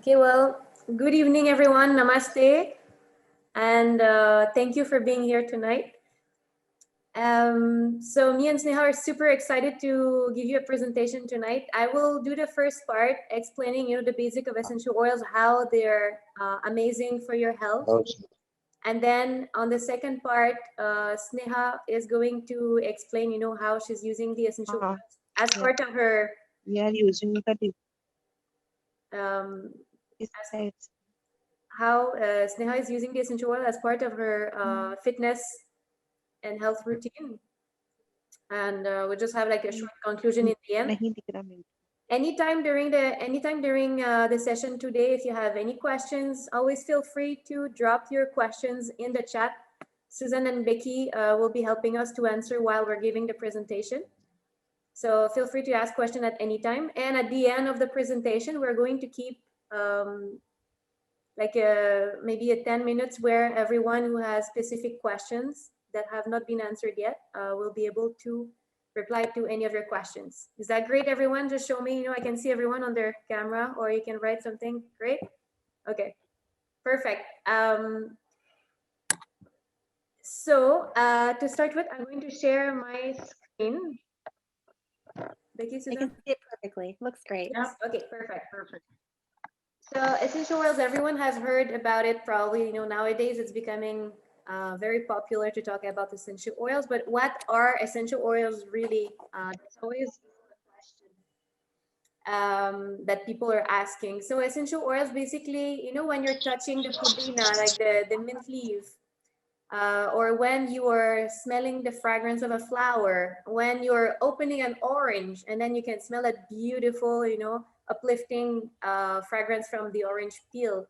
Okay, well, good evening, everyone. Namaste. And thank you for being here tonight. So me and Sneha are super excited to give you a presentation tonight. I will do the first part explaining, the basic of essential oils, how they're amazing for your health. And then on the second part, Sneha is going to explain, how she's using the essential oils as part of her. We are using the Um, pesticides. how Sneha is using the essential oil as part of her fitness and health routine. And we'll just have like a short conclusion in the end. नहीं दिख रहा मेरे Anytime during the session today, if you have any questions, always feel free to drop your questions in the chat. Susan and Becky will be helping us to answer while we're giving the presentation. So feel free to ask questions at any time. And at the end of the presentation, we're going to keep maybe a 10 minutes where everyone who has specific questions that have not been answered yet will be able to reply to any of your questions. Is that great, everyone? Just show me, I can see everyone on their camera, or you can write something. Great. Okay, perfect. So to start with, I'm going to share my screen. Becky, Susan? I can see it perfectly. Looks great. Yes. Okay, perfect. So essential oils, everyone has heard about it probably. Nowadays it's becoming very popular to talk about essential oils, but what are essential oils really? That's always a question that people are asking. So essential oils, basically, when you're touching the pudina, like the mint leaf, or when you are smelling the fragrance of a flower, when you're opening an orange and then you can smell that beautiful, uplifting fragrance from the orange peel.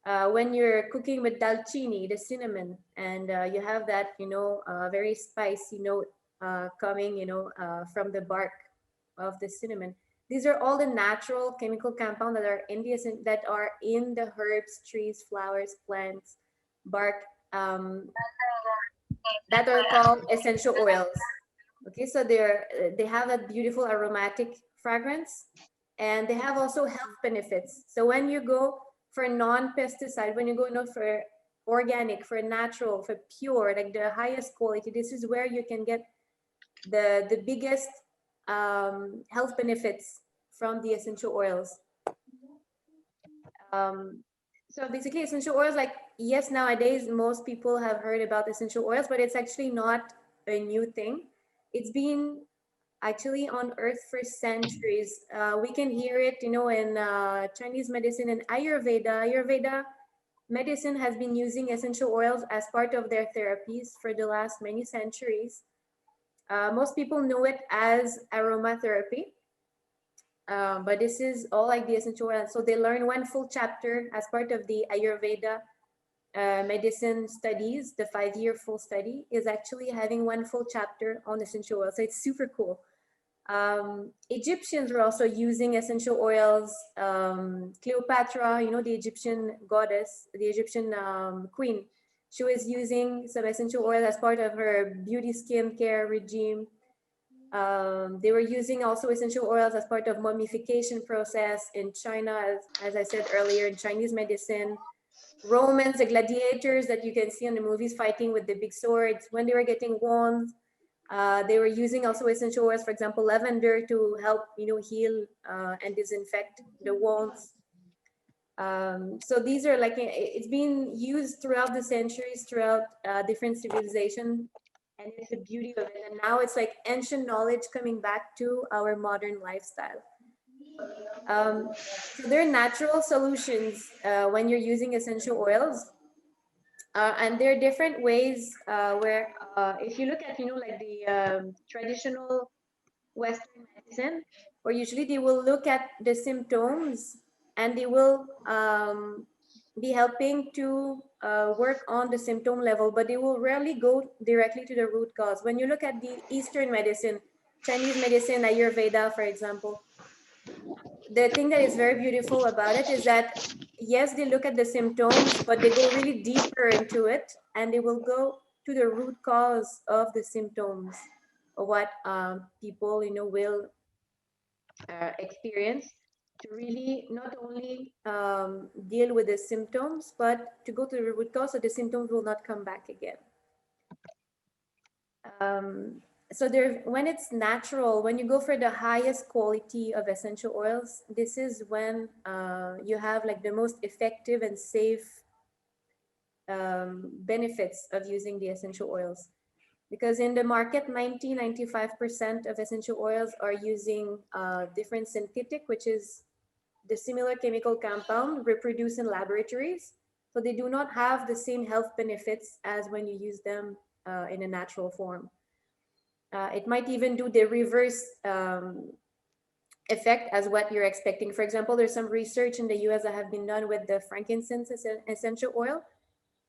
When you're cooking with dalchini, the cinnamon, and you have that, very spicy note coming, from the bark of the cinnamon. These are all the natural chemical compounds that are in the herbs, trees, flowers, plants, bark, that are called essential oils. Okay, so they have a beautiful aromatic fragrance, and they have also health benefits. So when you go for non-pesticide, when you go for organic, for natural, for pure, like the highest quality, this is where you can get the biggest health benefits from the essential oils. So basically essential oils, like, yes, nowadays most people have heard about essential oils, but it's actually not a new thing. It's been actually on earth for centuries. We can hear it, in Chinese medicine and Ayurveda. Ayurveda medicine has been using essential oils as part of their therapies for the last many centuries. Most people know it as aromatherapy. But this is all like the essential oil. So they learn one full chapter as part of the Ayurveda medicine studies. The 5-year full study is actually having one full chapter on essential oils. So it's super cool. Egyptians were also using essential oils. Cleopatra, the Egyptian goddess, the Egyptian queen, she was using some essential oil as part of her beauty skincare regime. They were using also essential oils as part of mummification process in China, as I said earlier, in Chinese medicine. Romans, the gladiators that you can see in the movies fighting with the big swords, when they were getting wounds, they were using also essential oils, for example, lavender, to help, heal and disinfect the wounds. So these are like, it's been used throughout the centuries, throughout different civilizations. And it's the beauty of it. And now it's like ancient knowledge coming back to our modern lifestyle. So there are natural solutions when you're using essential oils. And there are different ways where if you look at, like the traditional Western medicine, where usually they will look at the symptoms and they will be helping to work on the symptom level, but they will rarely go directly to the root cause. When you look at the Eastern medicine, Chinese medicine, Ayurveda, for example, the thing that is very beautiful about it is that, yes, they look at the symptoms, but they go really deeper into it, and they will go to the root cause of the symptoms, or what people, will experience. to really not only deal with the symptoms, but to go to the root cause so the symptoms will not come back again. So there, when it's natural, when you go for the highest quality of essential oils, this is when you have like the most effective and safe benefits of using the essential oils. Because in the market, 95% of essential oils are using different synthetic, which is the similar chemical compound reproduced in laboratories. So they do not have the same health benefits as when you use them in a natural form. It might even do the reverse effect as what you're expecting. For example, there's some research in the US that have been done with the frankincense essential oil.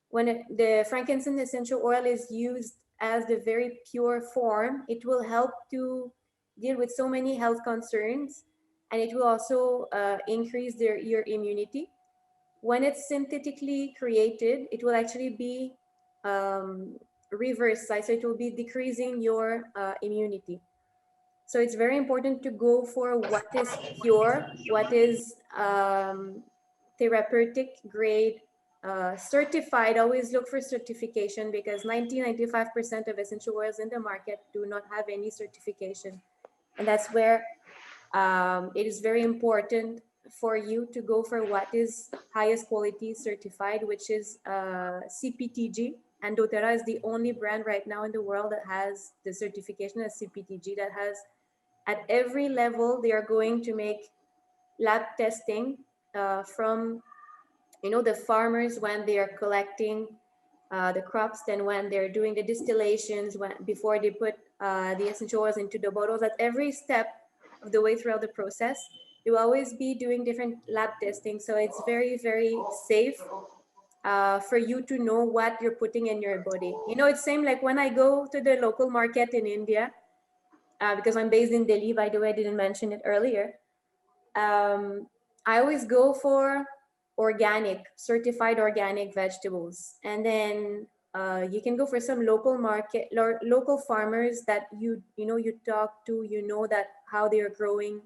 When the frankincense essential oil is used as the very pure form, it will help to deal with so many health concerns, and it will also increase your immunity. When it's synthetically created, it will actually be reverse side, so it will be decreasing your immunity. So it's very important to go for what is pure, what is therapeutic grade, certified. Always look for certification, because 95% of essential oils in the market do not have any certification. And that's where it is very important for you to go for what is highest quality certified, which is CPTG. And doTERRA is the only brand right now in the world that has the certification as CPTG, that has at every level, they are going to make lab testing from, the farmers when they are collecting the crops, then when they're doing the distillations, before they put the essential oils into the bottles. At every step of the way throughout the process, they will always be doing different lab testing. So it's very, very safe for you to know what you're putting in your body. It's same like when I go to the local market in India, because I'm based in Delhi, by the way, I didn't mention it earlier. I always go for certified organic vegetables. And then you can go for some local market, local farmers that you talk to, that how they are growing.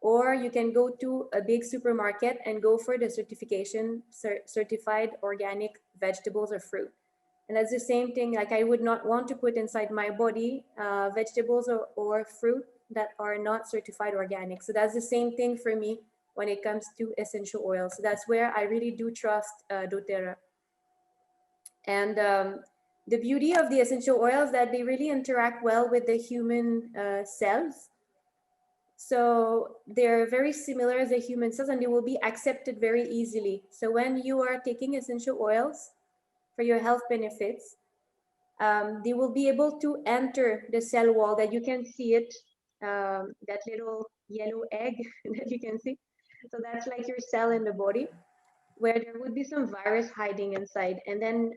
Or you can go to a big supermarket and go for the certification, certified organic vegetables or fruit. And that's the same thing. Like, I would not want to put inside my body vegetables or fruit that are not certified organic. So that's the same thing for me when it comes to essential oils. So that's where I really do trust doTERRA. And the beauty of the essential oils, that they really interact well with the human cells. So they're very similar as the human cells, and they will be accepted very easily. So when you are taking essential oils for your health benefits, they will be able to enter the cell wall, that you can see it, that little yellow egg that you can see. So that's like your cell in the body, where there would be some virus hiding inside. And then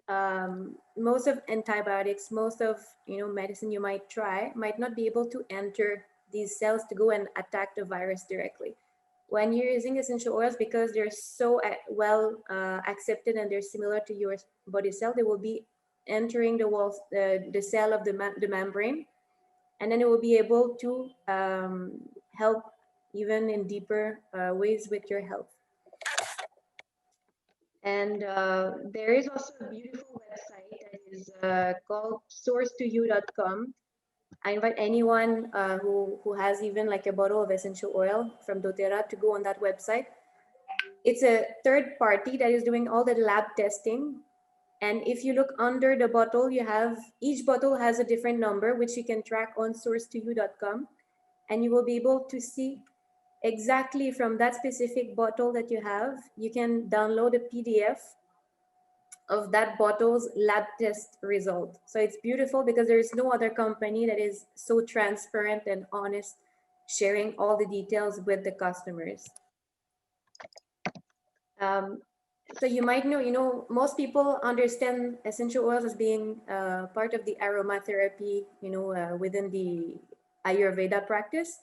most of antibiotics, most of medicine you might try might not be able to enter these cells to go and attack the virus directly. When you're using essential oils, because they're so well accepted and they're similar to your body cell, they will be entering the walls, the cell of the membrane, and then it will be able to help even in deeper ways with your health. And there is also a beautiful website that is called source2you.com. I invite anyone who has even like a bottle of essential oil from doTERRA to go on that website. It's a third party that is doing all the lab testing. And if you look under the bottle, each bottle has a different number, which you can track on source2you.com. And you will be able to see exactly from that specific bottle that you have. You can download a PDF of that bottle's lab test result. So it's beautiful, because there is no other company that is so transparent and honest, sharing all the details with the customers. So you might know, most people understand essential oils as being part of the aromatherapy, within the Ayurveda practice.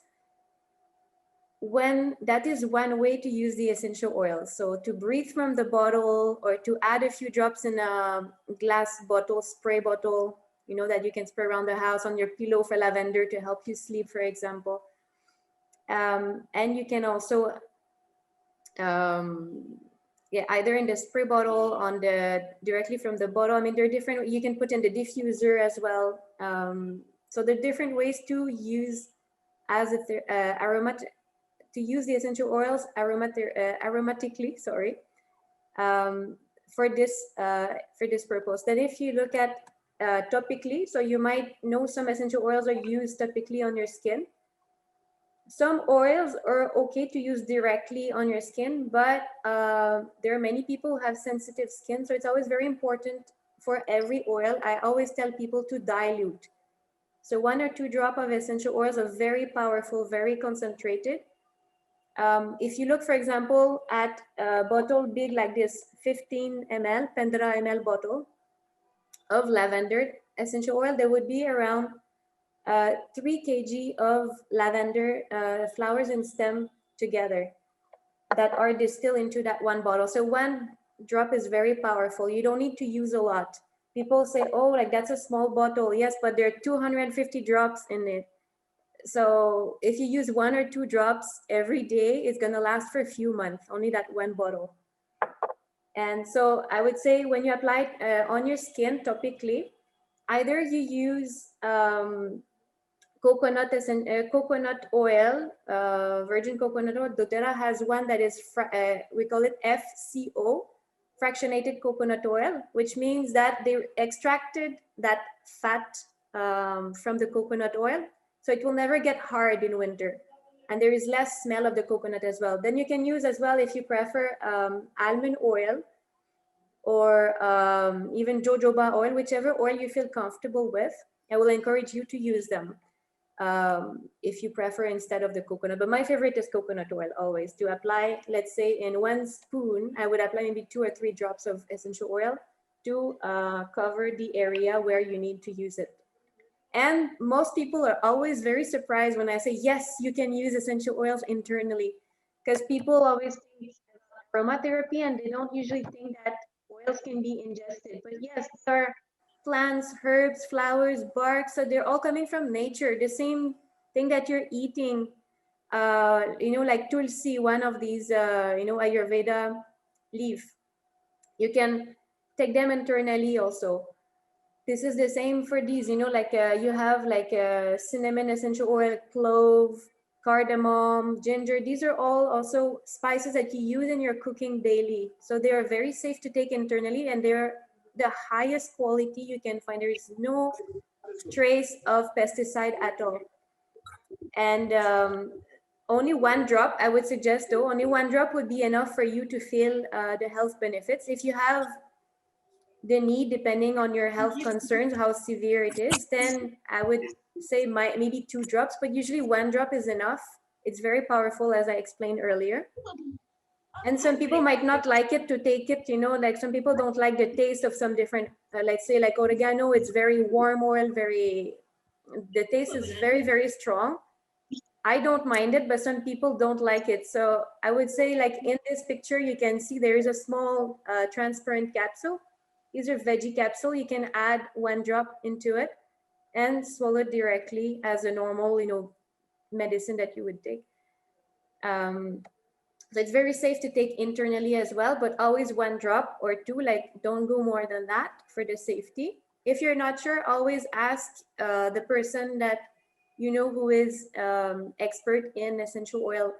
When that is one way to use the essential oils. So to breathe from the bottle, or to add a few drops in a glass bottle, spray bottle, that you can spray around the house on your pillow for lavender to help you sleep, for example. And you can also yeah, either in the spray bottle, on the directly from the bottle. I mean, there are different, you can put in the diffuser as well. So there are different ways to use as if they're aromatic, to use the essential oils aromatically, sorry, um, for this purpose. Then if you look at topically, so you might know some essential oils are used topically on your skin. Some oils are okay to use directly on your skin, but there are many people who have sensitive skin, so it's always very important for every oil. I always tell people to dilute. So 1 or 2 drops of essential oils are very powerful, very concentrated. If you look, for example, at a bottle big like this, 15 ml, 15 ml bottle of lavender essential oil, there would be around 3 kg of lavender flowers and stem together that are distilled into that one bottle. So 1 drop is very powerful. You don't need to use a lot. People say, oh, like that's a small bottle. Yes, but there are 250 drops in it. So if you use 1 or 2 drops every day, it's gonna last for a few months, only that 1 bottle. And so I would say when you apply it on your skin topically, either you use coconut oil, virgin coconut oil. doTERRA has one that is, we call it FCO, fractionated coconut oil, which means that they extracted that fat from the coconut oil. So it will never get hard in winter. And there is less smell of the coconut as well. Then you can use as well, if you prefer, almond oil or even jojoba oil, whichever oil you feel comfortable with. I will encourage you to use them if you prefer instead of the coconut. But my favorite is coconut oil always to apply. Let's say in 1 spoon, I would apply maybe 2 or 3 drops of essential oil to cover the area where you need to use it. And most people are always very surprised when I say, yes, you can use essential oils internally, because people always think aromatherapy and they don't usually think that oils can be ingested. But yes, there are plants, herbs, flowers, bark, so they're all coming from nature. The same thing that you're eating, like tulsi, one of these, Ayurveda leaf. You can take them internally also. This is the same for these, like you have like cinnamon essential oil, clove, cardamom, ginger. These are all also spices that you use in your cooking daily. So they are very safe to take internally, and they're the highest quality you can find. There is no trace of pesticide at all. And only 1 drop, I would suggest though, only 1 drop would be enough for you to feel the health benefits. If you have the need, depending on your health concerns, how severe it is, then I would say maybe 2 drops, but usually 1 drop is enough. It's very powerful, as I explained earlier. And some people might not like it to take it, like some people don't like the taste of some different, let's say like oregano, it's very warm oil, the taste is very, very strong. I don't mind it, but some people don't like it. So I would say, like in this picture, you can see there is a small transparent capsule. These are veggie capsule. You can add 1 drop into it and swallow it directly as a normal, medicine that you would take. So it's very safe to take internally as well, but always 1 drop or 2, like don't go more than that for the safety. If you're not sure, always ask the person that who is expert in essential oil.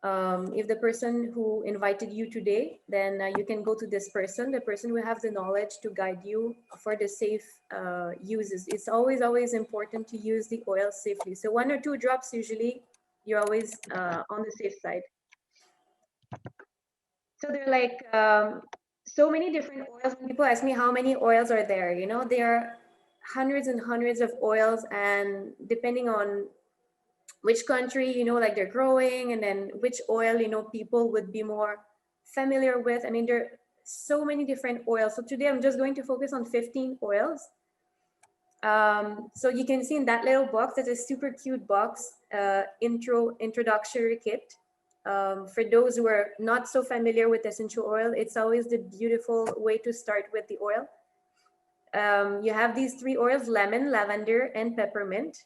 If the person who invited you today, then you can go to this person. The person will have the knowledge to guide you for the safe uses. It's always, always important to use the oil safely. So 1 or 2 drops, usually you're always on the safe side. So they're like so many different oils. When people ask me how many oils are there, there are hundreds and hundreds of oils, and depending on which country, like they're growing, and then which oil, people would be more familiar with. I mean, there are so many different oils. So today I'm just going to focus on 15 oils. So you can see in that little box, that's a super cute box, introductory kit. For those who are not so familiar with essential oil, it's always the beautiful way to start with the oil. You have these 3 oils: lemon, lavender, and peppermint.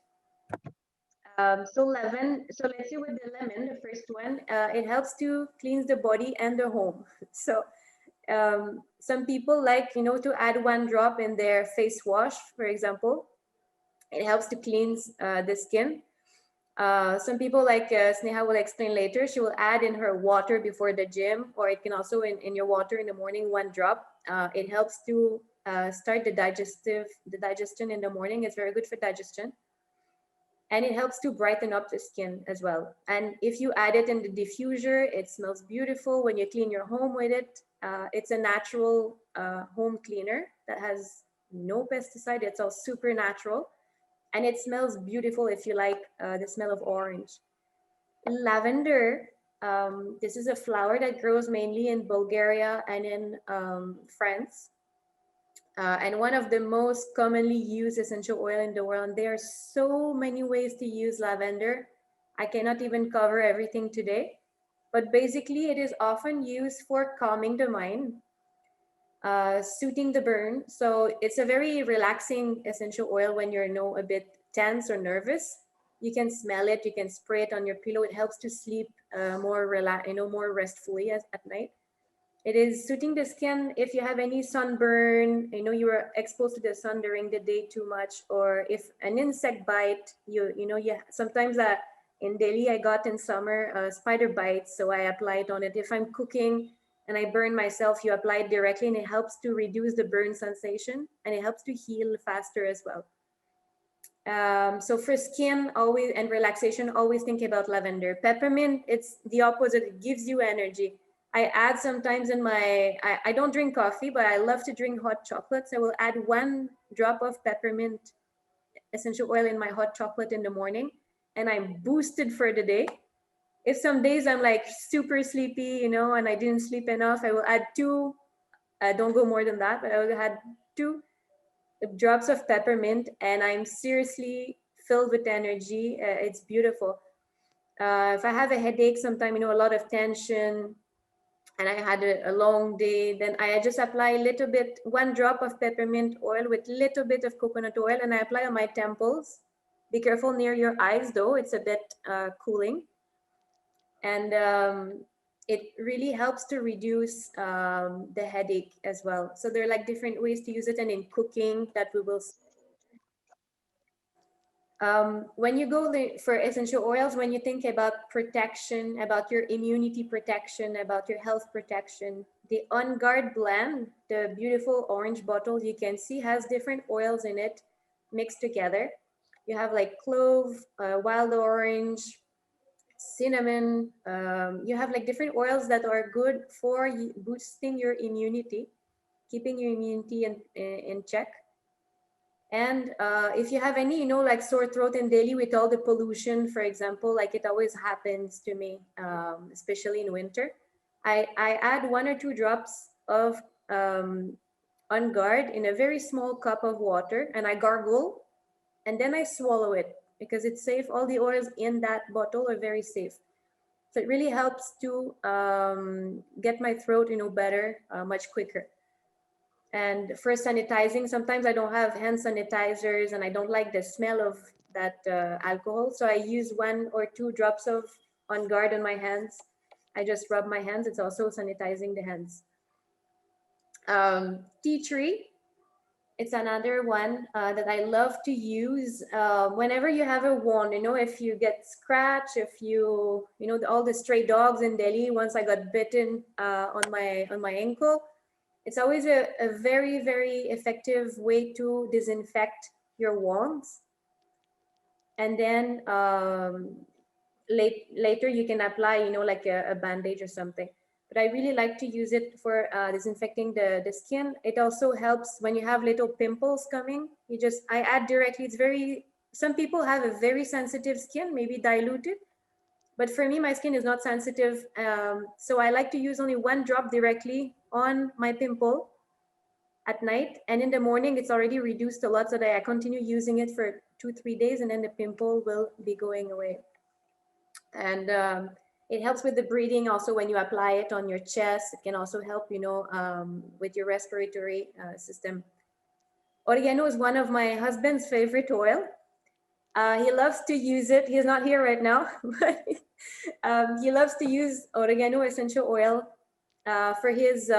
So let's see with the lemon, the first one, it helps to cleanse the body and the home. So some people like, to add one drop in their face wash, for example. It helps to cleanse the skin. Some people, like Sneha will explain later, she will add in her water before the gym, or it can also in your water in the morning, one drop. It helps to start the digestion in the morning. It's very good for digestion. And it helps to brighten up the skin as well. And if you add it in the diffuser, it smells beautiful when you clean your home with it. It's a natural home cleaner that has no pesticide. It's all super natural. And it smells beautiful if you like the smell of orange. Lavender, this is a flower that grows mainly in Bulgaria and in France. And one of the most commonly used essential oil in the world. And there are so many ways to use lavender. I cannot even cover everything today, but basically it is often used for calming the mind, soothing the burn. So it's a very relaxing essential oil when you're a bit tense or nervous. You can smell it, you can spray it on your pillow. It helps to sleep more restfully at night. It is soothing the skin if you have any sunburn, you were exposed to the sun during the day too much, or if an insect bite, sometimes in Delhi I got in summer spider bites, so I apply it on it. If I'm cooking and I burn myself, you apply it directly and it helps to reduce the burn sensation and it helps to heal faster as well. So for skin always and relaxation, always think about lavender. Peppermint, it's the opposite. It gives you energy. I add sometimes in I don't drink coffee, but I love to drink hot chocolates. I will add one drop of peppermint essential oil in my hot chocolate in the morning, and I'm boosted for the day. If some days I'm like super sleepy, and I didn't sleep enough, I will add two. Don't go more than that, but I will add two drops of peppermint, and I'm seriously filled with energy. It's beautiful. If I have a headache, sometime a lot of tension, and I had a long day, then I just apply a little bit, one drop of peppermint oil with little bit of coconut oil, and I apply on my temples. Be careful near your eyes, though; it's a bit cooling, and it really helps to reduce the headache as well. So there are like different ways to use it, and in cooking that we will. When you go for essential oils, when you think about protection, about your immunity protection, about your health protection, the On Guard blend, the beautiful orange bottle you can see, has different oils in it mixed together. You have like clove, wild orange, cinnamon. You have like different oils that are good for boosting your immunity, keeping your immunity in check. And if you have any, like sore throat in Delhi with all the pollution, for example, like it always happens to me, especially in winter, I add 1 or 2 drops of On Guard in a very small cup of water, and I gargle, and then I swallow it because it's safe. All the oils in that bottle are very safe. So it really helps to get my throat, better much quicker. And for sanitizing, sometimes I don't have hand sanitizers and I don't like the smell of that alcohol. So I use 1 or 2 drops of On Guard on my hands. I just rub my hands. It's also sanitizing the hands. Tea tree. It's another one that I love to use whenever you have a wound. If you get scratched, if all the stray dogs in Delhi. Once I got bitten on my ankle. It's always a very, very effective way to disinfect your wounds. And then later you can apply, like a bandage or something. But I really like to use it for disinfecting the skin. It also helps when you have little pimples coming. I add directly. Some people have a very sensitive skin, maybe diluted. But for me, my skin is not sensitive. So I like to use only 1 drop directly on my pimple at night, and in the morning it's already reduced a lot, so that I continue using it for 2-3 days, and then the pimple will be going away. And it helps with the breathing also. When you apply it on your chest, it can also help with your respiratory system. Oregano is one of my husband's favorite oil. He loves to use it. He's not here right now, but he loves to use oregano essential oil for his.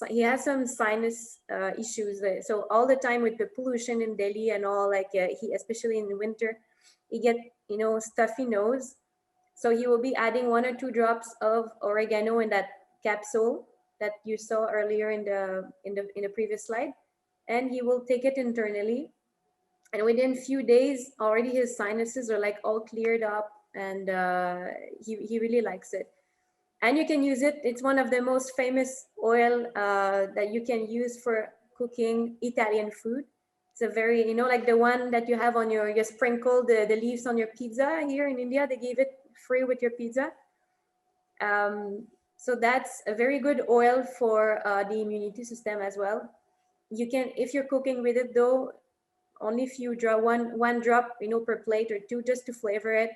He has some sinus issues, so all the time with the pollution in Delhi and all, like he, especially in the winter, he get stuffy nose. So he will be adding 1 or 2 drops of oregano in that capsule that you saw earlier in the previous slide, and he will take it internally, and within few days already his sinuses are like all cleared up, and he really likes it. And you can use it. It's one of the most famous oil that you can use for cooking Italian food. It's a very, like the one that you have on you sprinkle the leaves on your pizza. Here in India, they give it free with your pizza. So that's a very good oil for the immunity system as well. You can, if you're cooking with it though, only few drop, one drop, per plate or two, just to flavor it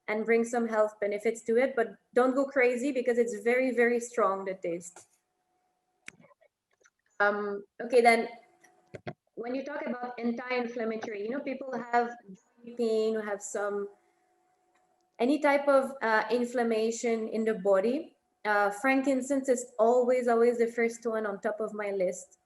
and bring some health benefits to it. But don't go crazy because it's very, very strong, the taste. Okay, then when you talk about anti-inflammatory, people have pain, have some any type of inflammation in the body. Frankincense is always the first one on top of my list.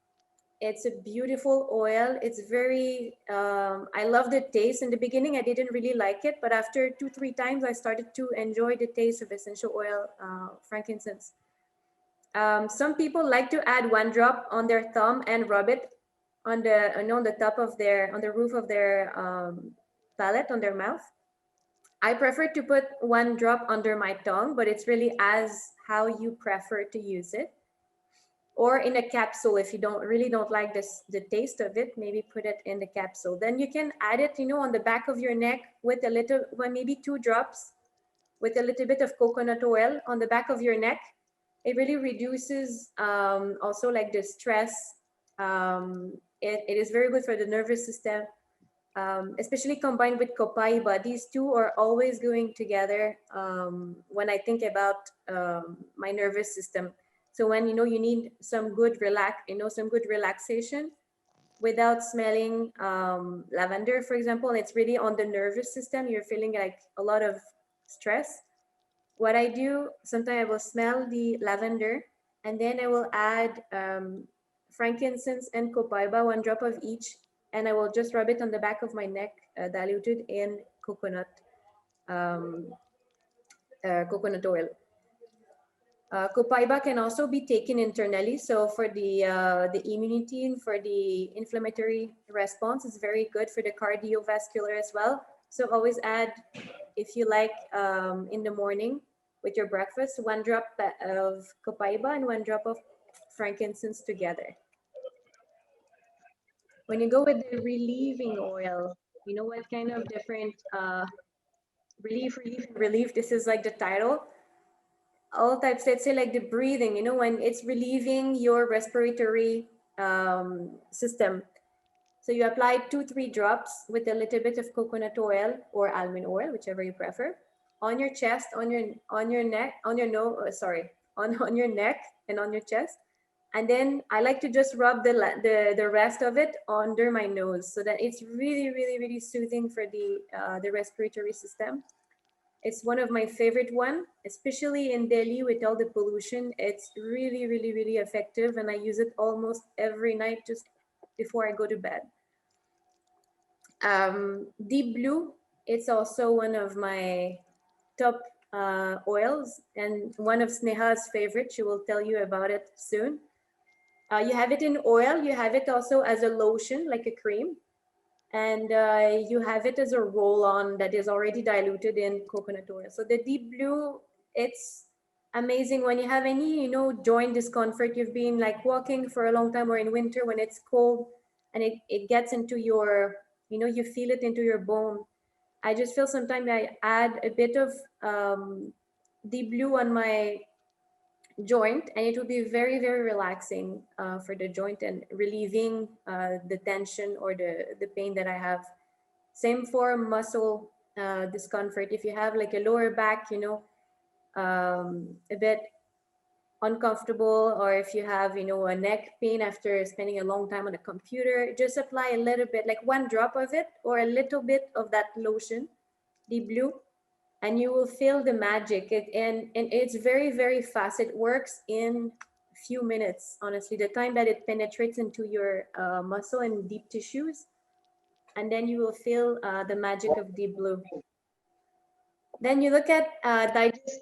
It's a beautiful oil. It's very, I love the taste. In the beginning, I didn't really like it, but after 2-3 times, I started to enjoy the taste of essential oil, frankincense. Some people like to add 1 drop on their thumb and rub it on the top of on the roof of their palate, on their mouth. I prefer to put 1 drop under my tongue, but it's really as how you prefer to use it. Or in a capsule, if you don't like the taste of it, maybe put it in the capsule. Then you can add it, on the back of your neck with a little, well, maybe 2 drops with a little bit of coconut oil on the back of your neck. It really reduces also like the stress. It is very good for the nervous system, especially combined with copaiba. These two are always going together when I think about my nervous system. So when you need some good relaxation without smelling lavender, for example, it's really on the nervous system. You're feeling like a lot of stress. What I do, sometimes I will smell the lavender, and then I will add frankincense and copaiba, 1 drop of each, and I will just rub it on the back of my neck, diluted in um, coconut oil. Copaiba can also be taken internally. So for the immunity and for the inflammatory response, it's very good for the cardiovascular as well. So always add, if you like, in the morning with your breakfast, 1 drop of copaiba and 1 drop of frankincense together. When you go with the relieving oil, what kind of different relief, this is like the title. All types, let's say like the breathing, when it's relieving your respiratory system. So you apply 2-3 drops with a little bit of coconut oil or almond oil, whichever you prefer, on your chest, on your neck, on your nose, sorry, on your neck and on your chest. And then I like to just rub the rest of it under my nose, so that it's really, really, really soothing for the respiratory system. It's one of my favorite one, especially in Delhi with all the pollution. It's really, really, really effective, and I use it almost every night just before I go to bed. Deep Blue, it's also one of my top oils, and one of Sneha's favorite. She will tell you about it soon. You have it in oil. You have it also as a lotion, like a cream, and you have it as a roll-on that is already diluted in coconut oil. So the Deep Blue, it's amazing when you have any, joint discomfort. You've been like walking for a long time, or in winter when it's cold and it gets into your, you feel it into your bone. I just feel sometimes I add a bit of Deep Blue on my joint, and it will be very, very relaxing for the joint and relieving the tension or the pain that I have. Same for muscle discomfort. If you have like a lower back, a bit uncomfortable, or if you have, a neck pain after spending a long time on a computer, just apply a little bit, like 1 drop of it or a little bit of that lotion, deep blue, and you will feel the magic. And it's very, very fast. It works in a few minutes, honestly, the time that it penetrates into your muscle and deep tissues. And then you will feel the magic of deep blue. Then you look at Digest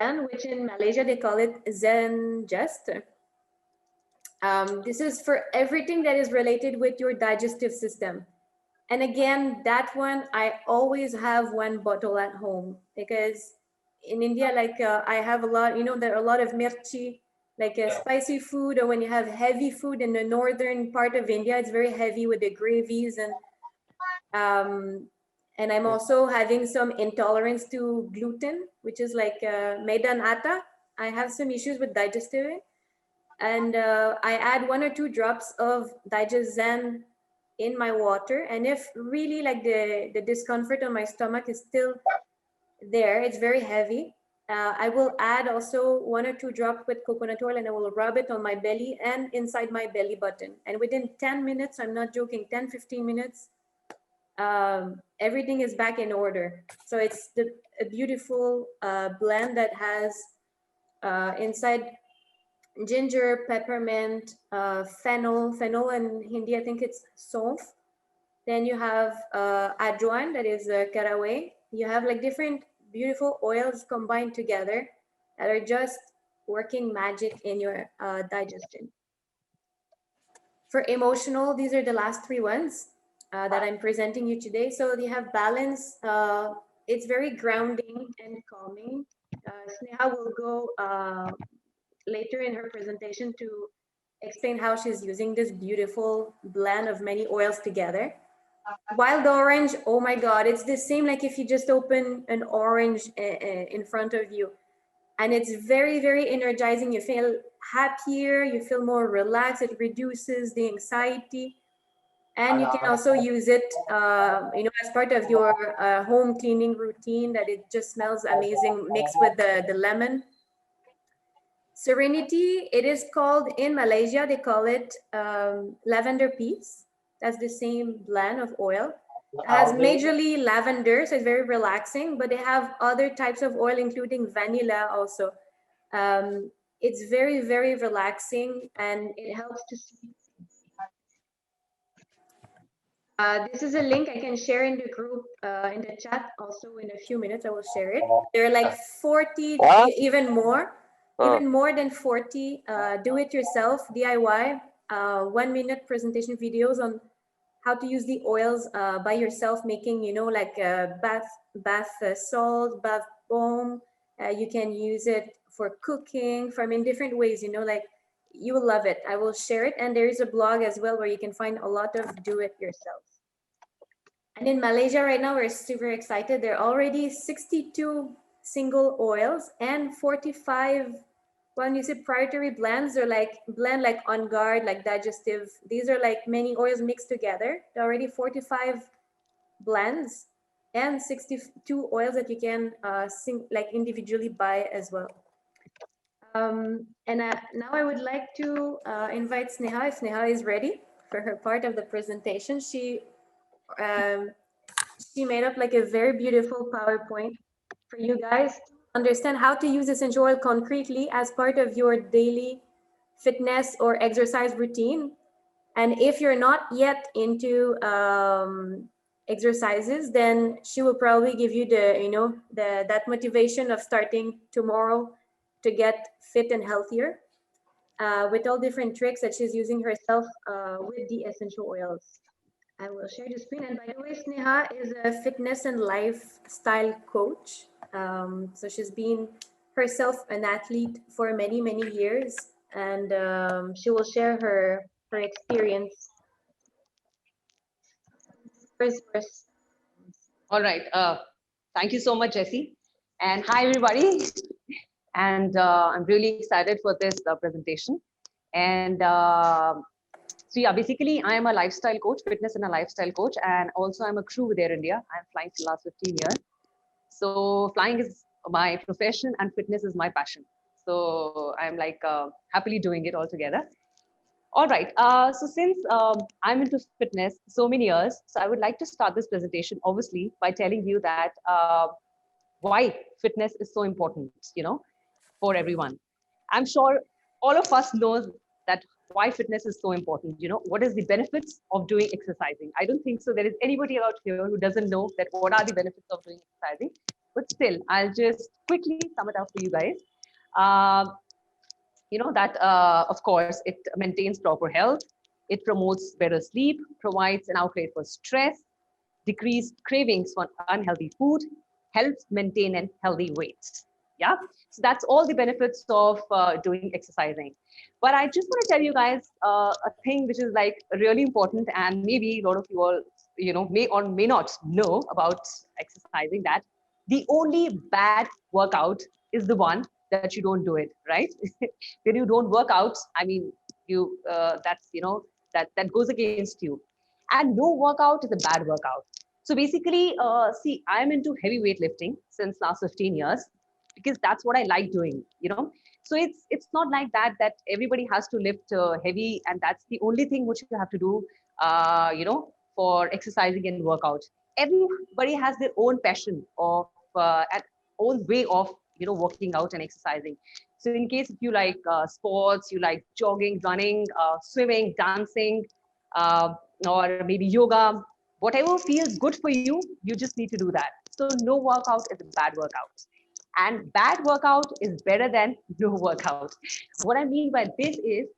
Zen, which in Malaysia they call it Zen Just. This is for everything that is related with your digestive system. And again, that one, I always have 1 bottle at home, because in India, like I have a lot, there are a lot of mirchi, like spicy food, or when you have heavy food in the northern part of India, it's very heavy with the gravies. Um, and I'm also having some intolerance to gluten, which is like maida and atta. I have some issues with digestive, and I add 1 or 2 drops of Digest Zen in my water. And if really like the discomfort on my stomach is still there, it's very heavy, I will add also 1 or 2 drops with coconut oil, and I will rub it on my belly and inside my belly button. And within 10 minutes, I'm not joking, 10-15 minutes, everything is back in order. So it's a beautiful blend that has inside ginger, peppermint, fennel. Fennel in Hindi, I think it's saunf. Then you have ajwain, that is caraway. You have like different beautiful oils combined together that are just working magic in your digestion. For emotional, these are the last 3 ones that I'm presenting you today. So you have balance. It's very grounding and calming. Sneha will go later in her presentation to explain how she's using this beautiful blend of many oils together. Wild orange, oh my God, it's the same like if you just open an orange in front of you. And it's very, very energizing. You feel happier, you feel more relaxed, it reduces the anxiety. And you can also use it, as part of your home cleaning routine, that it just smells amazing mixed with the lemon. Serenity, it is called in Malaysia, they call it lavender peace. That's the same blend of oil. It has majorly lavender, so it's very relaxing, but they have other types of oil, including vanilla also. It's very, very relaxing, and it helps to sleep. This is a link I can share in the group, in the chat also in a few minutes. I will share it. There are like 40, even more than 40 do-it-yourself DIY 1-minute presentation videos on how to use the oils by yourself, making like bath salt, bath bomb. You can use it for cooking, in different ways. Like you will love it. I will share it, and there is a blog as well where you can find a lot of do-it-yourself. And in Malaysia right now, we're super excited. There are already 62 single oils and 45, when you say proprietary blends, they're like blend like On Guard, like digestive. These are like many oils mixed together. There are already 45 blends and 62 oils that you can like individually buy as well. Now I would like to invite Sneha, if Sneha is ready for her part of the presentation. She made up like a very beautiful PowerPoint for you guys to understand how to use essential oil concretely as part of your daily fitness or exercise routine. And if you're not yet into exercises, then she will probably give you that motivation of starting tomorrow to get fit and healthier with all different tricks that she's using herself with the essential oils. I will share the screen. And by the way, Sneha is a fitness and lifestyle coach. So she's been herself an athlete for many, many years, and she will share her experience. All right. Thank you so much, Jacy. And hi, everybody. And I'm really excited for this presentation. And so yeah, basically, I am a lifestyle coach, fitness and a lifestyle coach. And also I'm a crew with Air India. I'm flying for the last 15 years. So flying is my profession and fitness is my passion. So I'm like happily doing it all together. All right. So since I'm into fitness so many years, so I would like to start this presentation, obviously, by telling you that why fitness is so important, for everyone. I'm sure all of us knows that why fitness is so important. What is the benefits of doing exercising? I don't think so. There is anybody out here who doesn't know that what are the benefits of doing exercising. But still, I'll just quickly sum it up for you guys. Um, that of course it maintains proper health, it promotes better sleep, provides an outlet for stress, decreased cravings for unhealthy food, helps maintain a healthy weight. Yeah, so that's all the benefits of doing exercising. But I just want to tell you guys a thing which is like really important, and maybe a lot of you all may or may not know about exercising, that the only bad workout is the one that you don't do it, right? When you don't work out, I mean, you that's that goes against you, and no workout is a bad workout. So basically, see, I'm into heavy weightlifting since last 15 years because that's what I like doing. So it's not like that everybody has to lift heavy, and that's the only thing which you have to do, for exercising and workout. Everybody has their own passion of and own way of working out and exercising. So in case if you like sports, you like jogging, running, swimming, dancing, uh, or maybe yoga, whatever feels good for you, you just need to do that. So no workout is a bad workout, and bad workout is better than no workout. What I mean by this is,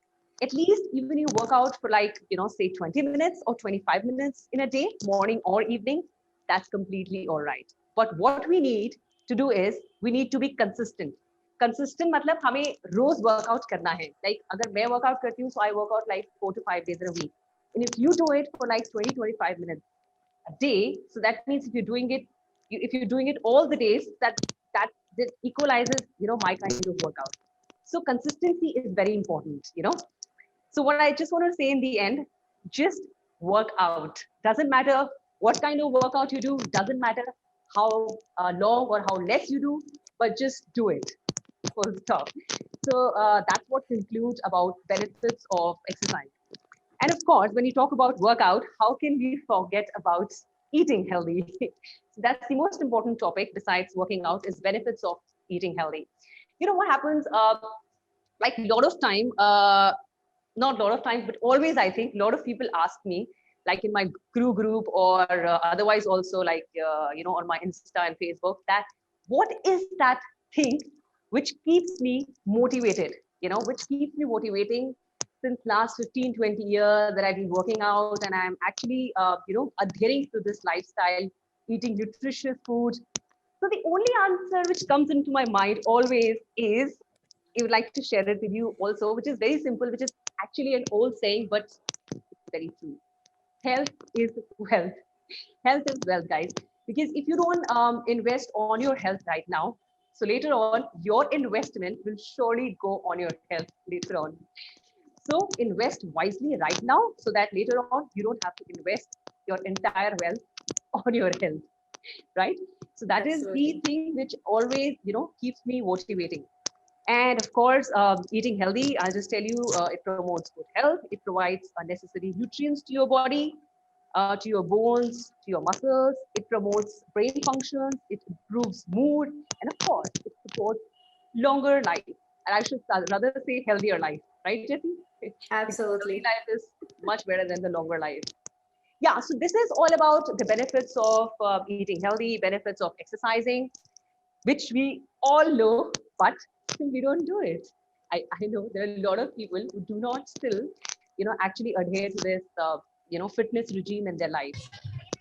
at least even you work out for like say 20 minutes or 25 minutes in a day, morning or evening, that's completely all right. But what we need to do is we need to be consistent. Consistent मतलब हमें रोज workout करना है. Like अगर मैं workout करती हूँ, so I work out like 4 to 5 days in a week. And if you do it for like 20-25 minutes a day, so that means if you're doing it, if you're doing it all the days, that equalizes my kind of workout. So consistency is very important. So what I just want to say in the end, just work out. Doesn't matter what kind of workout you do, doesn't matter how long or how less you do, but just do it. Full stop. So that's what concludes about benefits of exercise. And of course, when you talk about workout, how can we forget about eating healthy? So that's the most important topic besides working out, is benefits of eating healthy. What happens? Like a lot of time, not a lot of time, but always I think a lot of people ask me, like in my crew group or otherwise also, like on my Insta and Facebook, that what is that thing which keeps me motivated, which keeps me motivating since last 15, 20 years that I've been working out, and I'm actually adhering to this lifestyle, eating nutritious food. So the only answer which comes into my mind always is, I would like to share it with you also, which is very simple, which is actually an old saying, but it's very true. Health is wealth. Health is wealth, guys. Because if you don't invest on your health right now, so later on, your investment will surely go on your health later on. So invest wisely right now so that later on, you don't have to invest your entire wealth on your health, right? So that is the thing which always, keeps me motivating. And of course, eating healthy, I'll just tell you, it promotes good health. It provides necessary nutrients to your body, to your bones, to your muscles. It promotes brain functions. It improves mood. And of course, it supports longer life. And I should rather say healthier life, right, Jesse? Absolutely. Healthy life is much better than the longer life. Yeah, so this is all about the benefits of eating healthy, benefits of exercising, which we all know, but we don't do it. I know there are a lot of people who do not still, actually adhere to this, fitness regime in their life.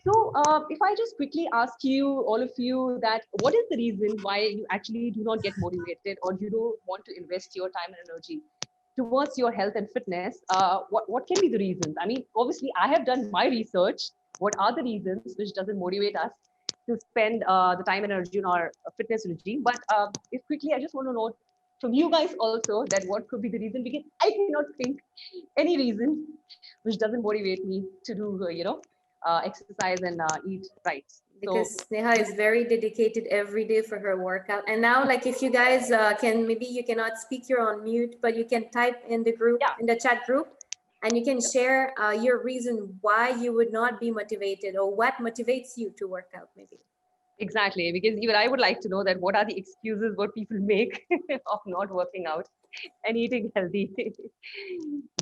So if I just quickly ask you, all of you, that what is the reason why you actually do not get motivated or you don't want to invest your time and energy towards your health and fitness? What can be the reasons? I mean, obviously, I have done my research. What are the reasons which doesn't motivate us to spend the time and energy on our fitness regime? But if quickly, I just want to know from you guys also that what could be the reason, because I cannot think any reason which doesn't motivate me to do, exercise and eat right. Because Sneha is very dedicated every day for her workout. And now, like, if you guys can, maybe you cannot speak, you're on mute, but you can type in the group, Yeah. in the chat group, and you can share your reason why you would not be motivated or what motivates you to work out, maybe. Exactly, because even I would like to know that what are the excuses what people make of not working out and eating healthy.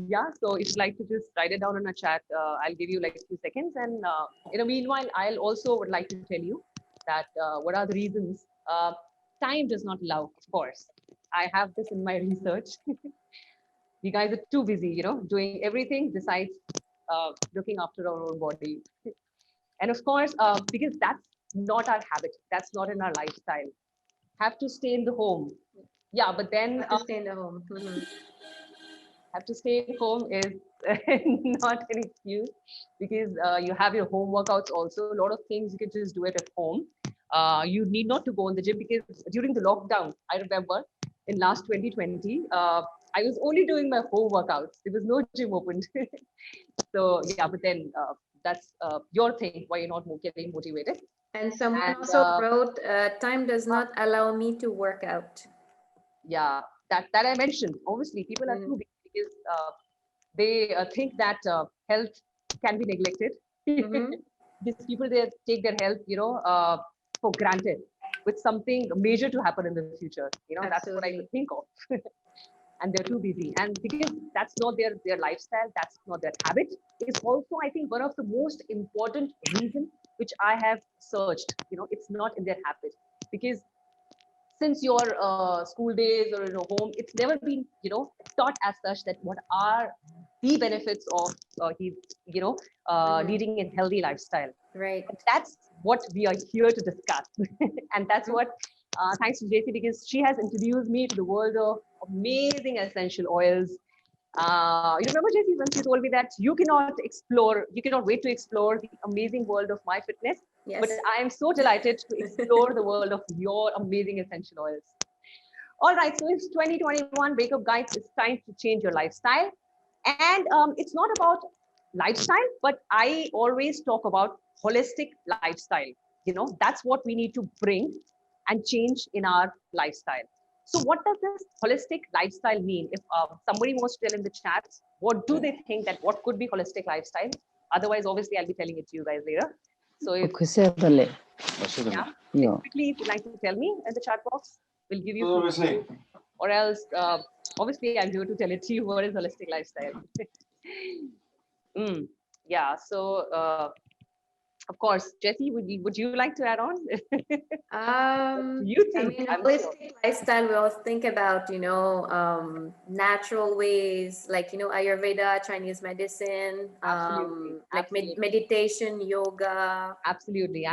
Yeah, so if you'd like to just write it down in a chat, I'll give you like a few seconds. And in the meanwhile, I'll also would like to tell you that what are the reasons. Time does not allow, of course. I have this in my research. You guys are too busy, doing everything besides looking after our own body. And of course, because that's not our habit, that's not in our lifestyle. Have to stay in the home. Yeah, but then Have to stay in the home. Mhm. have to stay at home is not an excuse, because you have your home workouts also. A lot of things you can just do it at home. You need not to go in the gym, because during the lockdown, I remember in last 2020, I was only doing my home workouts. There was no gym opened. So yeah, but then that's your thing, why you're not getting motivated. And someone And also wrote, time does not allow me to work out. yeah, that I mentioned. Obviously, people are too busy, because they think that health can be neglected. Mhm. These people, they take their health, for granted, with something major to happen in the future. That's what I could Absolutely. think of. And they're too busy, and because that's not their lifestyle, that's not their habit, is also, I think, one of the most important reason which I have searched. It's not in their habit, because since your school days or home, it's never been taught as such that what are the benefits of leading a healthy lifestyle. Right. And that's what we are here to discuss. And that's what thanks to Jacy, because she has introduced me to the world of amazing essential oils. You remember, Jacy, once you told me that you cannot wait to explore the amazing world of my fitness. Yes. But I am so delighted to explore the world of your amazing essential oils. All right, so it's 2021 Wake Up Guides. It's time to change your lifestyle. And it's not about lifestyle, but I always talk about holistic lifestyle. That's what we need to bring and change in our lifestyle. So what does this holistic lifestyle mean? If somebody wants to tell in the chat, what do they think that what could be holistic lifestyle? Otherwise, obviously, I'll be telling it to you guys later. So if, quickly, if you'd like to tell me in the chat box, we'll give you food. Or else, obviously, I'm here to tell it to you what is holistic lifestyle. Yeah, so of course, Jacy, would you like to add on? You think? Holistic lifestyle, we all think about, natural ways, like, Ayurveda, Chinese medicine, meditation, yoga. Absolutely.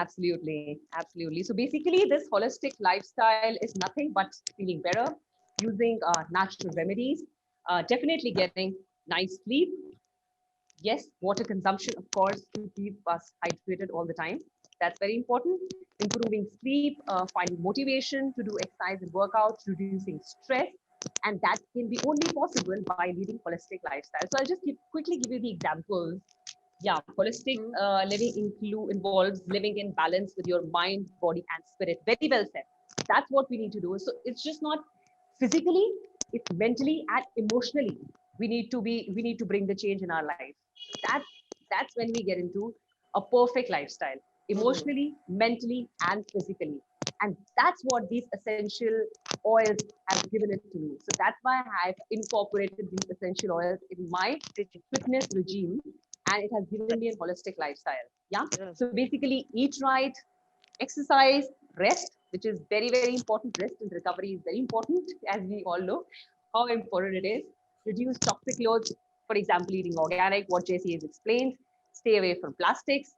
So basically, this holistic lifestyle is nothing but feeling better, using natural remedies, definitely getting nice sleep. Yes, water consumption, of course, to keep us hydrated all the time. That's very important. Improving sleep, finding motivation to do exercise and workouts, reducing stress. And that can be only possible by leading holistic lifestyle. So I'll just quickly give you the examples. Yeah, holistic living involves living in balance with your mind, body, and spirit. Very well said. That's what we need to do. So it's just not physically, it's mentally and emotionally. We need to bring the change in our life. That's when we get into a perfect lifestyle, emotionally, mentally, and physically. And that's what these essential oils have given it to me. So that's why I've incorporated these essential oils in my fitness regime, and it has given me a holistic lifestyle. Yeah. So basically, eat right, exercise, rest, which is very, very important. Rest and recovery is very important, as we all know how important it is. Reduce toxic loads, for example, eating organic, what Jacy has explained. Stay away from plastics.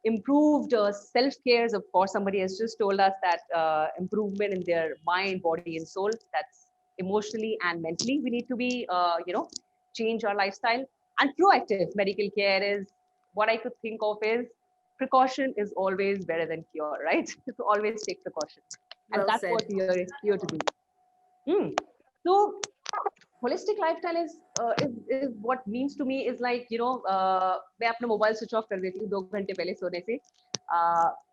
Improved self-cares, of course, somebody has just told us that improvement in their mind, body, and soul. That's emotionally and mentally. We need to be, change our lifestyle. And proactive medical care is what I could think of is precaution is always better than cure, right? So always take precautions. And Well that's said. what we are here to do. So holistic lifestyle is what means to me is like, you know, मैं अपना mobile switch off कर देती हूँ 2 घंटे पहले सोने से.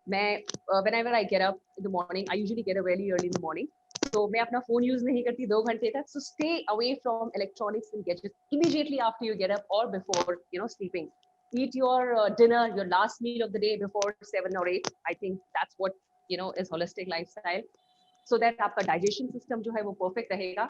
मैं whenever I get up in the morning, I usually get up really early in the morning. So मैं अपना phone use नहीं करती 2 घंटे तक. So stay away from electronics and gadgets immediately after you get up or before, you know, sleeping. Eat your dinner, your last meal of the day before 7 or 8. I think that's what, you know, is holistic lifestyle. So that आपका digestion system जो है वो perfect रहेगा.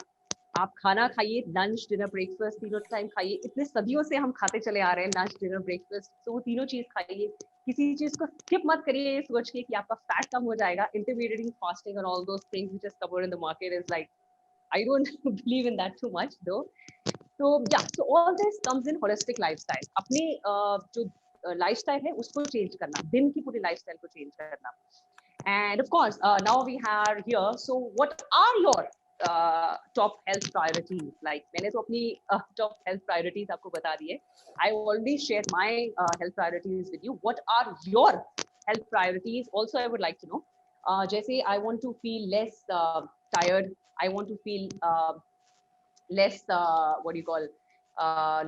आप खाना खाइए, lunch dinner breakfast तीनों time खाइए. इतने सदियों से हम खाते चले आ रहे हैं लंच डिनर ब्रेकफास्ट, तो वो तीनों चीज खाइए. किसी चीज को स्किप मत करिए ये सोच के कि आपका फैट कम हो जाएगा. इंटरमीडिएट फास्टिंग और all those things which is covered in the market is like, I don't believe in that too much दो. तो या, so all this comes in holistic lifestyle. अपने जो लाइफस्टाइल है उसको चेंज करना, दिन की पूरी लाइफस्टाइल को चेंज करना. And of course, now we are here. So, what are your top health priorities? Like, मैंने तो अपनी top health priorities आपको बता दी है. I already shared my health priorities with you. What are your health priorities? Also, I would like to know. जैसे I want to feel less tired. I want to feel less what do you call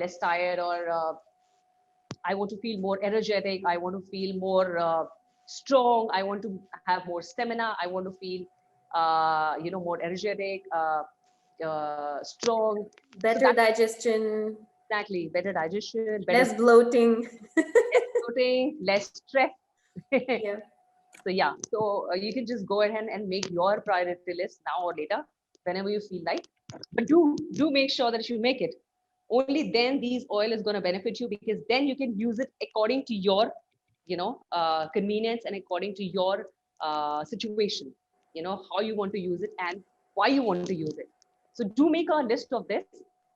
less tired, or I want to feel more energetic. I want to feel more strong. I want to have more stamina. I want to feel, you know, more energetic, strong. Better digestion. Exactly, better digestion, Less bloating. less bloating, less stress. Yeah. So yeah, so you can just go ahead and make your priority list now or later, whenever you feel like. But do make sure that you make it. Only then these oil is going to benefit you, because then you can use it according to your, you know, convenience, and according to your situation. You know how you want to use it and why you want to use it. So do make a list of this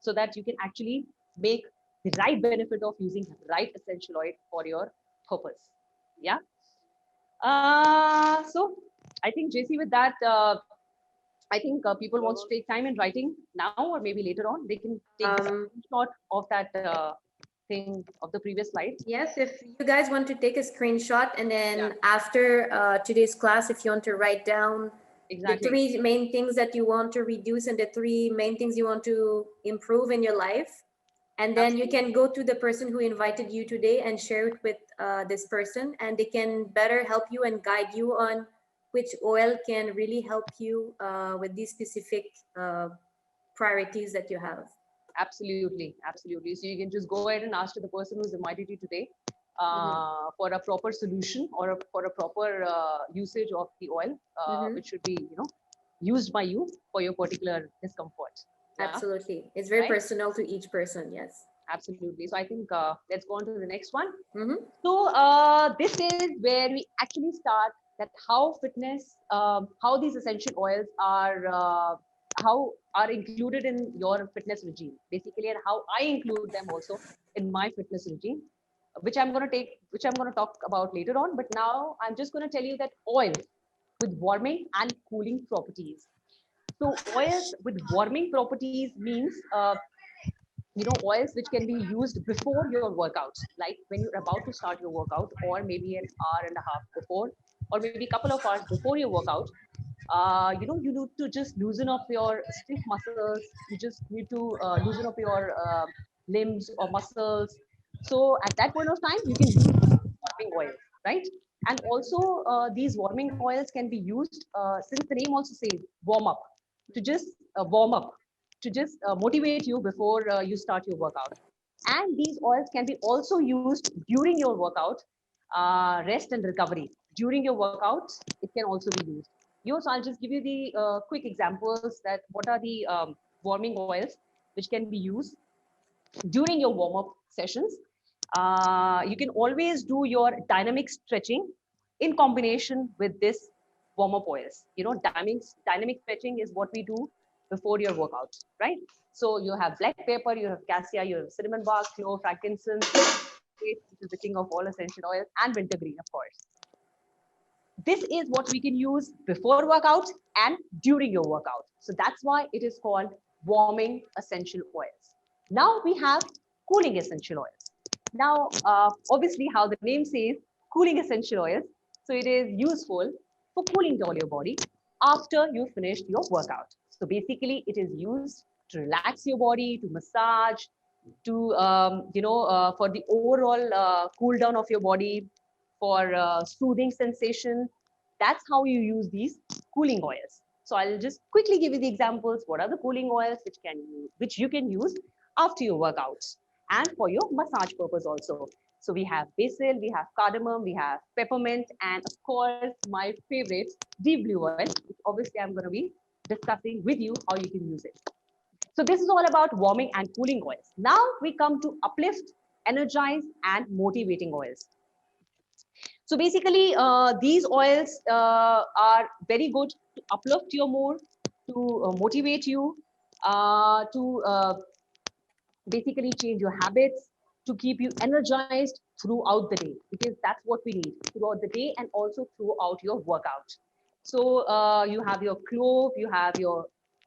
so that you can actually make the right benefit of using right essential oil for your purpose. Yeah. So I think JC, with that, I think people want to take time in writing now, or maybe later on. They can take a screenshot of that thing of the previous slide. Yes, if you guys want to take a screenshot, and then after today's class, if you want to write down the 3 main things that you want to reduce and the 3 main things you want to improve in your life, and then you can go to the person who invited you today and share it with this person, and they can better help you and guide you on which oil can really help you with these specific priorities that you have. Absolutely, absolutely. So you can just go ahead and ask to the person who's invited you today for a proper solution, or for a proper usage of the oil, which should be, you know, used by you for your particular discomfort. Yeah? Absolutely, it's very personal to each person. Yes, absolutely. So I think let's go on to the next one. So this is where we actually start that how fitness, how these essential oils are how are included in your fitness regime, basically, and how I include them also in my fitness regime, which I'm going to talk about later on. But now I'm just going to tell you that oil with warming and cooling properties. So oils with warming properties means, you know, oils which can be used before your workout, like when you're about to start your workout, or maybe an hour and a half before, or maybe a couple of hours before your workout. You know, you need to just loosen up your stiff muscles. You just need to loosen up your limbs or muscles. So at that point of time, you can use warming oils, right? And also these warming oils can be used, since the name also says warm up, to just warm up, to just motivate you before you start your workout. And these oils can be also used during your workout, rest and recovery. During your workout, it can also be used. So I'll just give you the quick examples that what are the warming oils which can be used during your warm-up sessions. You can always do your dynamic stretching in combination with this warm-up oils. You know, dynamic stretching is what we do before your workout, right? So you have black pepper, you have cassia, you have cinnamon bark, clove, frankincense, which is the king of all essential oils, and wintergreen, of course. This is what we can use before workout and during your workout. So that's why it is called warming essential oils. Now we have cooling essential oils. Now, obviously, how the name says, cooling essential oils. So it is useful for cooling down your body after you finished your workout. So basically, it is used to relax your body, to massage, to for the overall cool down of your body, for soothing sensation. That's how you use these cooling oils. So I'll just quickly give you the examples. What are the cooling oils which you can use after your workouts and for your massage purpose also. So we have basil, we have cardamom, we have peppermint, and of course my favorite, deep blue oil, which obviously I'm going to be discussing with you how you can use it. So this is all about warming and cooling oils. Now we come to uplift, energize, and motivating oils. So basically, these oils are very good to uplift your mood, to motivate you, to basically change your habits, to keep you energized throughout the day, because that's what we need throughout the day and also throughout your workout. So you have your clove, you have your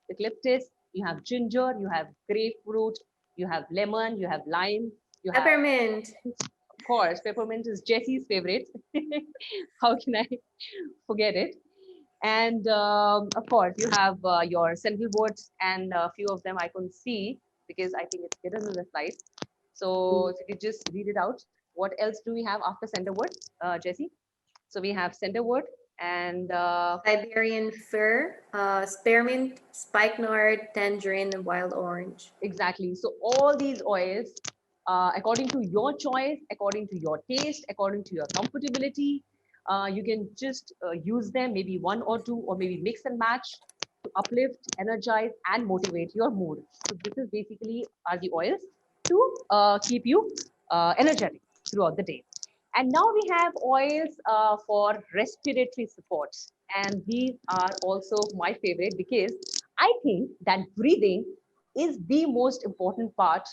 eucalyptus, you have ginger, you have grapefruit, you have lemon, you have lime, you have, Peppermint. of course, peppermint is Jesse's favorite. How can I forget it? And of course, you have your sandalwoods, and a few of them I couldn't see because I think it's hidden in the slide. So if you could just read it out. What else do we have after sandalwood, Jesse? So we have sandalwood and Siberian fir, spearmint, spikenard, tangerine, and wild orange. exactly. So all these oils, according to your choice, according to your taste, according to your comfortability, you can just use them, maybe one or two, or maybe mix and match to uplift, energize, and motivate your mood. So this is basically are the oils to keep you energetic throughout the day. And now we have oils for respiratory support. And these are also my favorite because I think that breathing is the most important part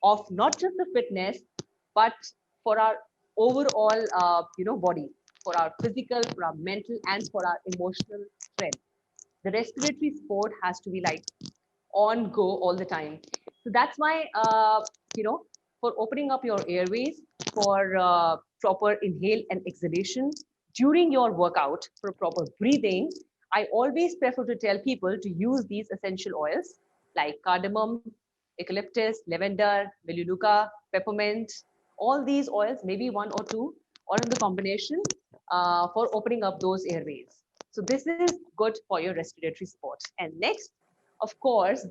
of not just the fitness, but for our overall, body, for our physical, for our mental, and for our emotional strength. The respiratory support has to be like on go all the time. So that's why, for opening up your airways, for proper inhale and exhalation during your workout, for proper breathing, I always prefer to tell people to use these essential oils like cardamom, eucalyptus, lavender, melaleuca, peppermint, all these oils, maybe one or two, or in the combination for opening up those airways. So this is good for your respiratory support. And next, of course,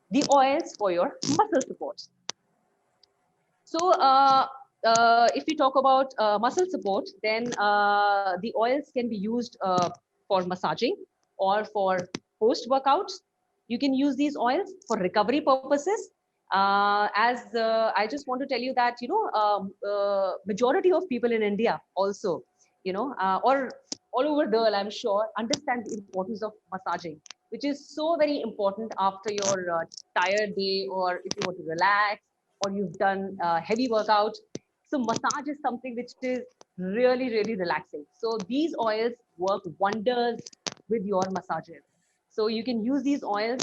the oils for your muscle support. So if we talk about muscle support, then the oils can be used for massaging or for post workouts. You can use these oils for recovery purposes. As I just want to tell you that, majority of people in India also, or all over the world, I'm sure, understand the importance of massaging, which is so very important after your tired day, or if you want to relax, or you've done heavy workout. So massage is something which is really, really relaxing. So these oils work wonders with your massages. So you can use these oils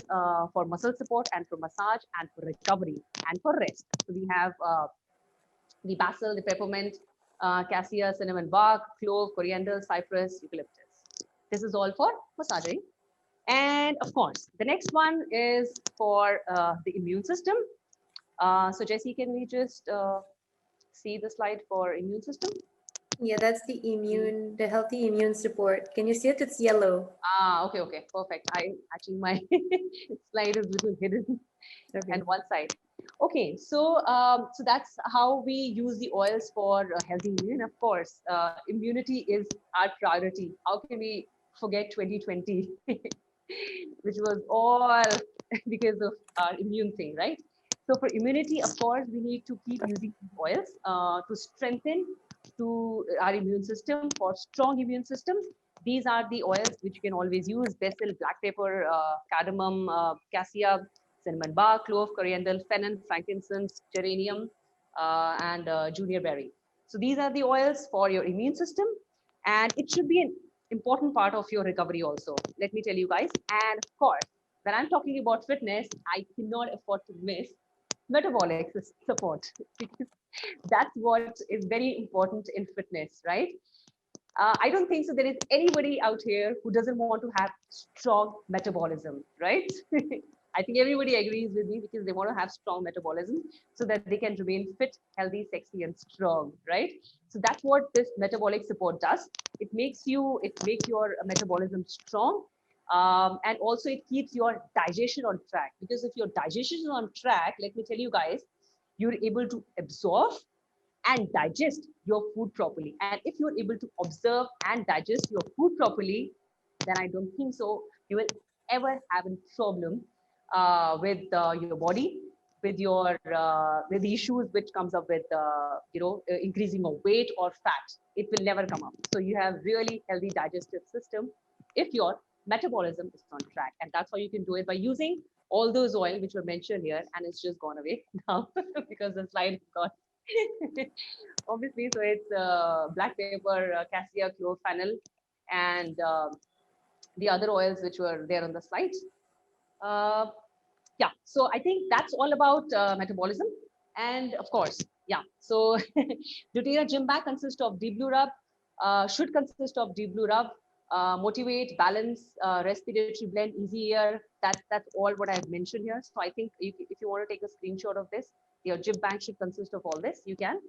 for muscle support and for massage and for recovery and for rest. So we have the basil, the peppermint, cassia, cinnamon bark, clove, coriander, cypress, eucalyptus. This is all for massaging. And of course, the next one is for the immune system. So Jessie, can we just see the slide for immune system? Yeah, that's the healthy immune support. Can you see it? It's yellow. Okay, perfect. My slide is a little hidden and one side. Okay, so that's how we use the oils for healthy immune. Of course, immunity is our priority. How can we forget 2020, which was all because of our immune thing, right? So for immunity, of course, we need to keep using oils to strengthen to our immune system, for strong immune systems. These are the oils which you can always use: basil, black pepper, cardamom, cassia, cinnamon bark, clove, coriander, fennel, frankincense, geranium, and juniper berry. So these are the oils for your immune system, and it should be an important part of your recovery also. Let me tell you guys. And of course, when I'm talking about fitness, I cannot afford to miss metabolic support because that's what is very important in fitness, right? I don't think so there is anybody out here who doesn't want to have strong metabolism, right? I think everybody agrees with me because they want to have strong metabolism so that they can remain fit, healthy, sexy, and strong, right? So that's what this metabolic support does. It makes your metabolism strong, and also it keeps your digestion on track. Because if your digestion is on track, let me tell you guys, you're able to absorb and digest your food properly. And if you're able to observe and digest your food properly, then I don't think so you will ever have a problem with your body, with the issues which comes up with increasing of weight or fat. It will never come up. So you have really healthy digestive system if your metabolism is on track, and that's how you can do it by using all those oil which were mentioned here, and it's just gone away now because the slide is gone. Obviously, so it's black pepper, cassia, clove, fennel, and the other oils which were there on the slide. Uh, yeah, so I think that's all about metabolism. And of course, yeah, so doTERRA Gym Bag consists of deep blue rub, should consist of deep blue rub, motivate, balance, respiratory blend, easy air. That's all what I've mentioned here. So I think if you want to take a screenshot of this, your gym bag should consist of all this. You can.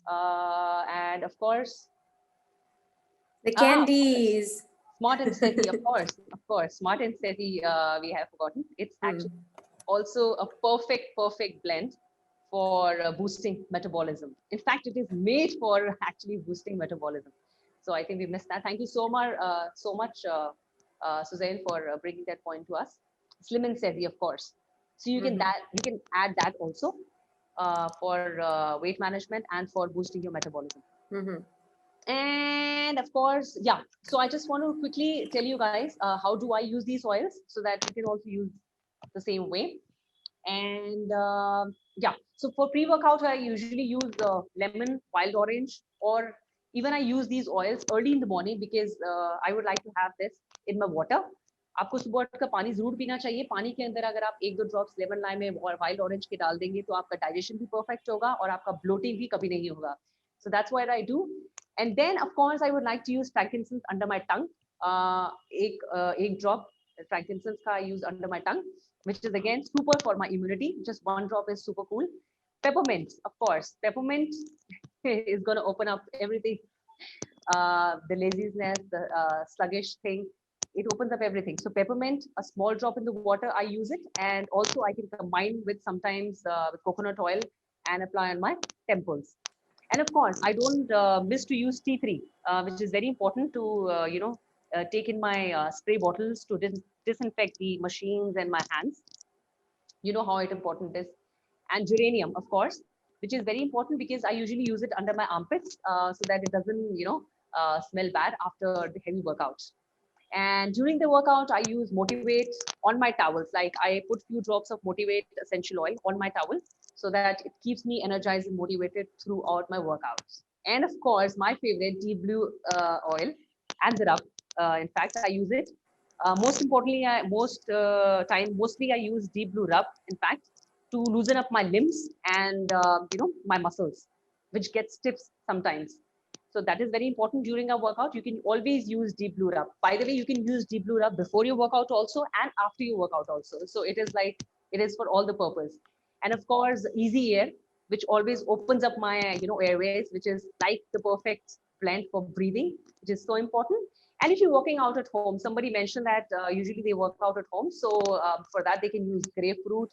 And of course, The candies. Smart and Steady, of course, Smart and Steady, we have forgotten. It's actually also a perfect blend for boosting metabolism. In fact, it is made for actually boosting metabolism. So I think we missed that. Thank you so much, Suzanne, for bringing that point to us. Slim and Steady, of course. So you can add that also for weight management and for boosting your metabolism. And of course, yeah. So I just want to quickly tell you guys how do I use these oils so that you can also use the same way. And yeah, so for pre-workout, I usually use lemon, wild orange, or even I use these oils early in the morning because I would like to have this in my water. आपको सुबह उठकर पानी जरूर पीना चाहिए. पानी के अंदर अगर आप 1-2 ड्रॉप्स लेमन लाइम और वाइल्ड ऑरेंज के डाल देंगे तो आपका डाइजेशन भी परफेक्ट होगा और आपका ब्लोटिंग भी कभी नहीं होगा. So that's what I do. And then of course I would like to use frankincense under my tongue. एक drop frankincense का I use under my tongue, which is again super for my immunity. Just 1 drop is super cool. Peppermint, of course. Peppermint is going to open up everything. The laziness, the sluggish thing, it opens up everything. So peppermint, a small drop in the water, I use it. And also I can combine with sometimes with coconut oil and apply on my temples. And of course, I don't miss to use tea tree, which is very important to, take in my spray bottles to disinfect the machines and my hands. You know how important it is. And geranium, of course, which is very important because I usually use it under my armpits so that it doesn't, smell bad after the heavy workouts. And during the workout, I use Motivate on my towels. Like I put few drops of Motivate essential oil on my towel so that it keeps me energized and motivated throughout my workouts. And of course, my favorite deep blue oil and the rub. In fact, I use it. Most importantly, mostly I use deep blue rub. In fact, to loosen up my limbs and my muscles, which get stiff sometimes. So that is very important during a workout. You can always use deep blue rub. By the way, you can use deep blue rub before your workout also and after your workout also. So it is for all the purpose. And of course, easy air, which always opens up my airways, which is like the perfect blend for breathing, which is so important. And if you're working out at home, somebody mentioned that usually they work out at home. So for that, they can use grapefruit,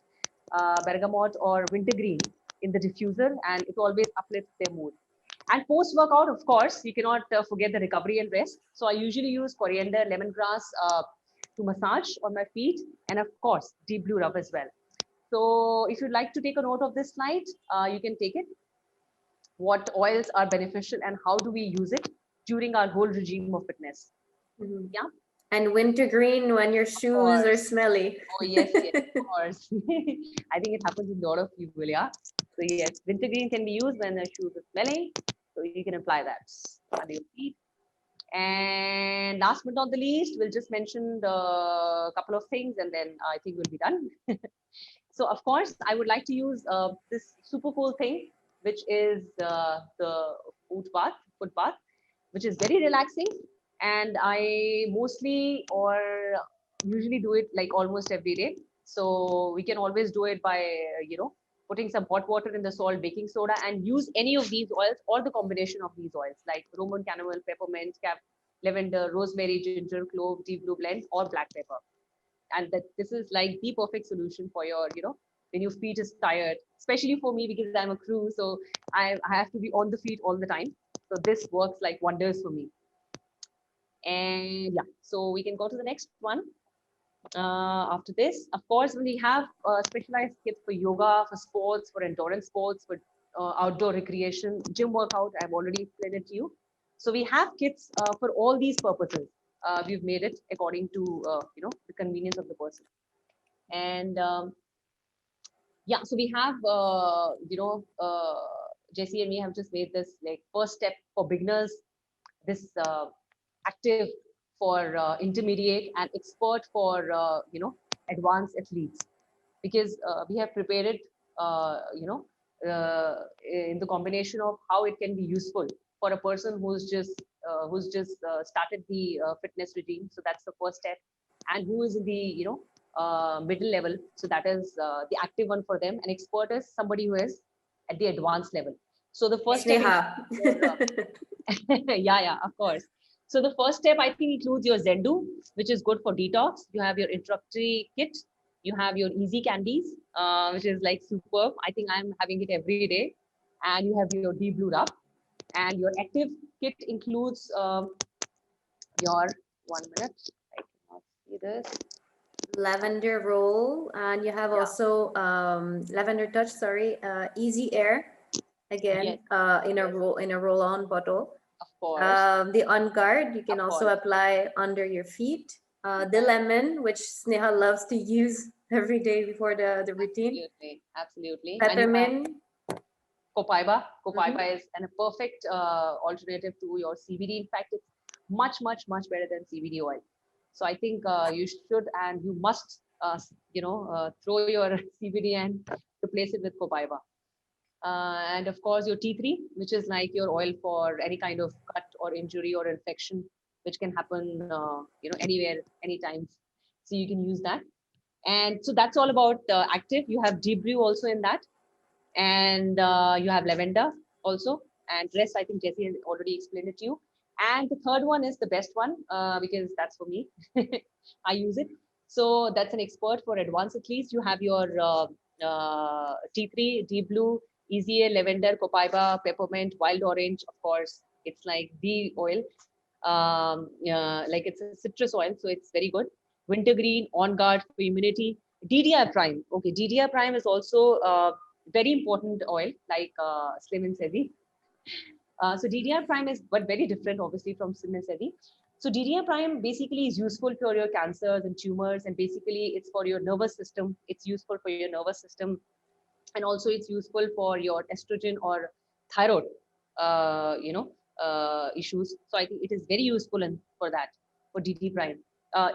bergamot, or wintergreen in the diffuser, and it always uplifts their mood. And post-workout, of course, you cannot forget the recovery and rest. So I usually use coriander, lemongrass to massage on my feet, and of course, deep blue rub as well. So if you'd like to take a note of this slide, you can take it. What oils are beneficial and how do we use it during our whole regime of fitness? Yeah. And wintergreen when your shoes are smelly. Oh, yes, of course. I think it happens with a lot of people, yeah. So yes, wintergreen can be used when the shoes are smelling. So you can apply that under your feet. And last but not the least, we'll just mention a couple of things and then I think we'll be done. So of course, I would like to use this super cool thing, which is the foot bath. which is very relaxing. And I mostly or usually do it like almost every day. So we can always do it by, putting some hot water in the salt, baking soda, and use any of these oils or the combination of these oils like Roman chamomile, peppermint, lavender, rosemary, ginger, clove, deep blue blend, or black pepper. And that this is like the perfect solution for your, when your feet is tired, especially for me because I'm a crew, so I have to be on the feet all the time. So this works like wonders for me. And yeah, so we can go to the next one. After this, of course, we have specialized kits for yoga, for sports, for endurance sports, for outdoor recreation, gym workout. I've already explained it to you. So we have kits for all these purposes. We've made it according to the convenience of the person. And yeah, so we have Jesse and me have just made this like first step for beginners, this active for intermediate, and expert for advanced athletes, because we have prepared it in the combination of how it can be useful for a person who's just started the fitness regime. So that's the first step. And who is in the middle level, so that is the active one for them. And expert is somebody who is at the advanced level. So the first step Sneha. yeah, of course. So the first step, I think, includes your Zendu, which is good for detox. You have your introductory kit. You have your easy candies, which is like superb. I think I'm having it every day. And you have your deep blue rub. And your active kit includes your 1 minute. I cannot see this. Lavender roll, and you have Yeah. also lavender touch, sorry, easy air, again, Yes. in a Yes. roll-on bottle. Of course. The On Guard, you can Of also course. apply under your feet. The lemon, which Sneha loves to use every day before the routine. Absolutely. Absolutely. And you have Peppermint. Copaiba. Mhm. Copaiba is a perfect alternative to your CBD. In fact, it's much, much, much better than CBD oil. So I think you should and you must, throw your CBD and replace it with Copaiba. And of course, your tea tree, which is like your oil for any kind of cut or injury or infection, which can happen, anywhere, anytime. So you can use that. And so that's all about active. You have deep brew also in that, and you have lavender also, and rest I think Jesse has already explained it to you. And the third one is the best one, because that's for me. I use it. So that's an expert for advanced athletes. You have your T3, deep blue, easy air, lavender, copaiba, peppermint, wild orange. Of course, it's like the oil, like it's a citrus oil, so it's very good. Wintergreen, On Guard for immunity. DDI Prime. Okay, DDI Prime is also very important oil, like Slim and Sevi. So DDI Prime is but very different, obviously, from Slim and Sevi. So DDI Prime basically is useful for your cancers and tumors, and basically it's for your nervous system. It's useful for your nervous system, and also it's useful for your estrogen or thyroid, issues. So I think it is very useful for that, for DD Prime.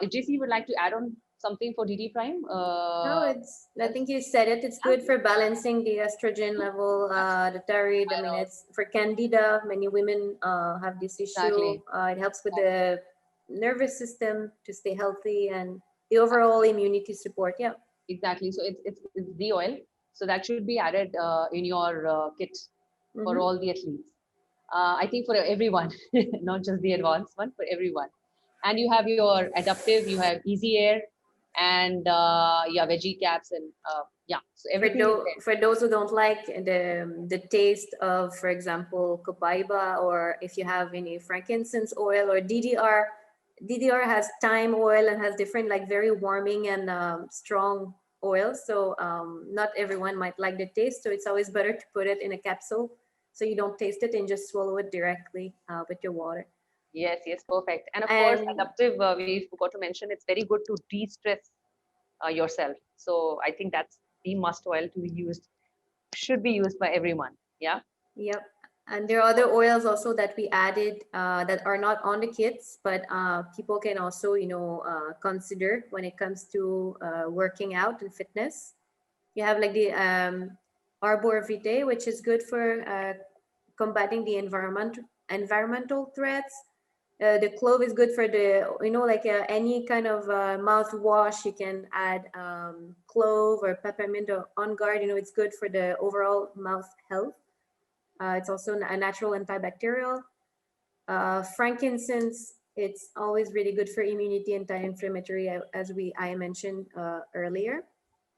If JC would like to add on something for DD Prime, No, I think you said it. It's good for balancing the estrogen level, the thyroid. I mean, Thyroid. it's for candida. Many women have this issue. Exactly. It helps with the nervous system to stay healthy and the overall immunity support. Yeah. Exactly. So it's the oil. So that should be added in your kit for Mhm. all the athletes. I think for everyone, not just the advanced one, for everyone. And you have your adaptive, you have easy air, and yeah, veggie caps, and yeah, so everything is there. For those who don't like the taste of, for example, copaiba, or if you have any frankincense oil or DDR, DDR has thyme oil and has different like very warming and strong oils. So not everyone might like the taste. So it's always better to put it in a capsule so you don't taste it and just swallow it directly with your water. Yes, yes, perfect. And of course, And adaptive, we forgot to mention, it's very good to de-stress yourself. So I think that's the must oil to be used, should be used by everyone. Yeah. yep. And there are other oils also that we added that are not on the kits, but people can also, consider when it comes to working out and fitness. You have like the Arbor Vitae, which is good for combating the environmental threats. The clove is good for the, like any kind of mouthwash. You can add clove or peppermint or On Guard. It's good for the overall mouth health. It's also a natural antibacterial. Frankincense, it's always really good for immunity, anti-inflammatory, as I mentioned earlier.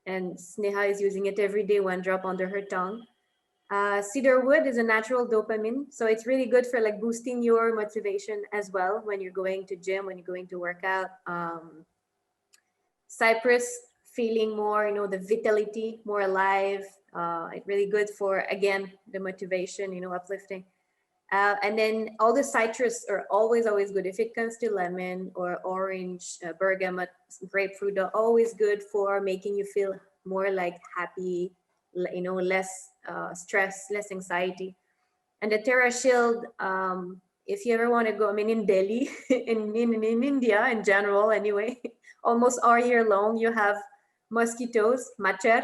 And Sneha is using it every day, 1 drop under her tongue. Cedar wood is a natural dopamine, so it's really good for like boosting your motivation as well when you're going to gym, when you're going to work out. Cypress, feeling more, the vitality, more alive. It's really good for, again, the motivation, uplifting. And then all the citrus are always good. If it comes to lemon or orange, bergamot, grapefruit, they're always good for making you feel more like happy, less stress, less anxiety. And the Terra Shield, if you ever want to go, I mean, in Delhi, in India in general, anyway, almost all year long, you have mosquitoes, machar.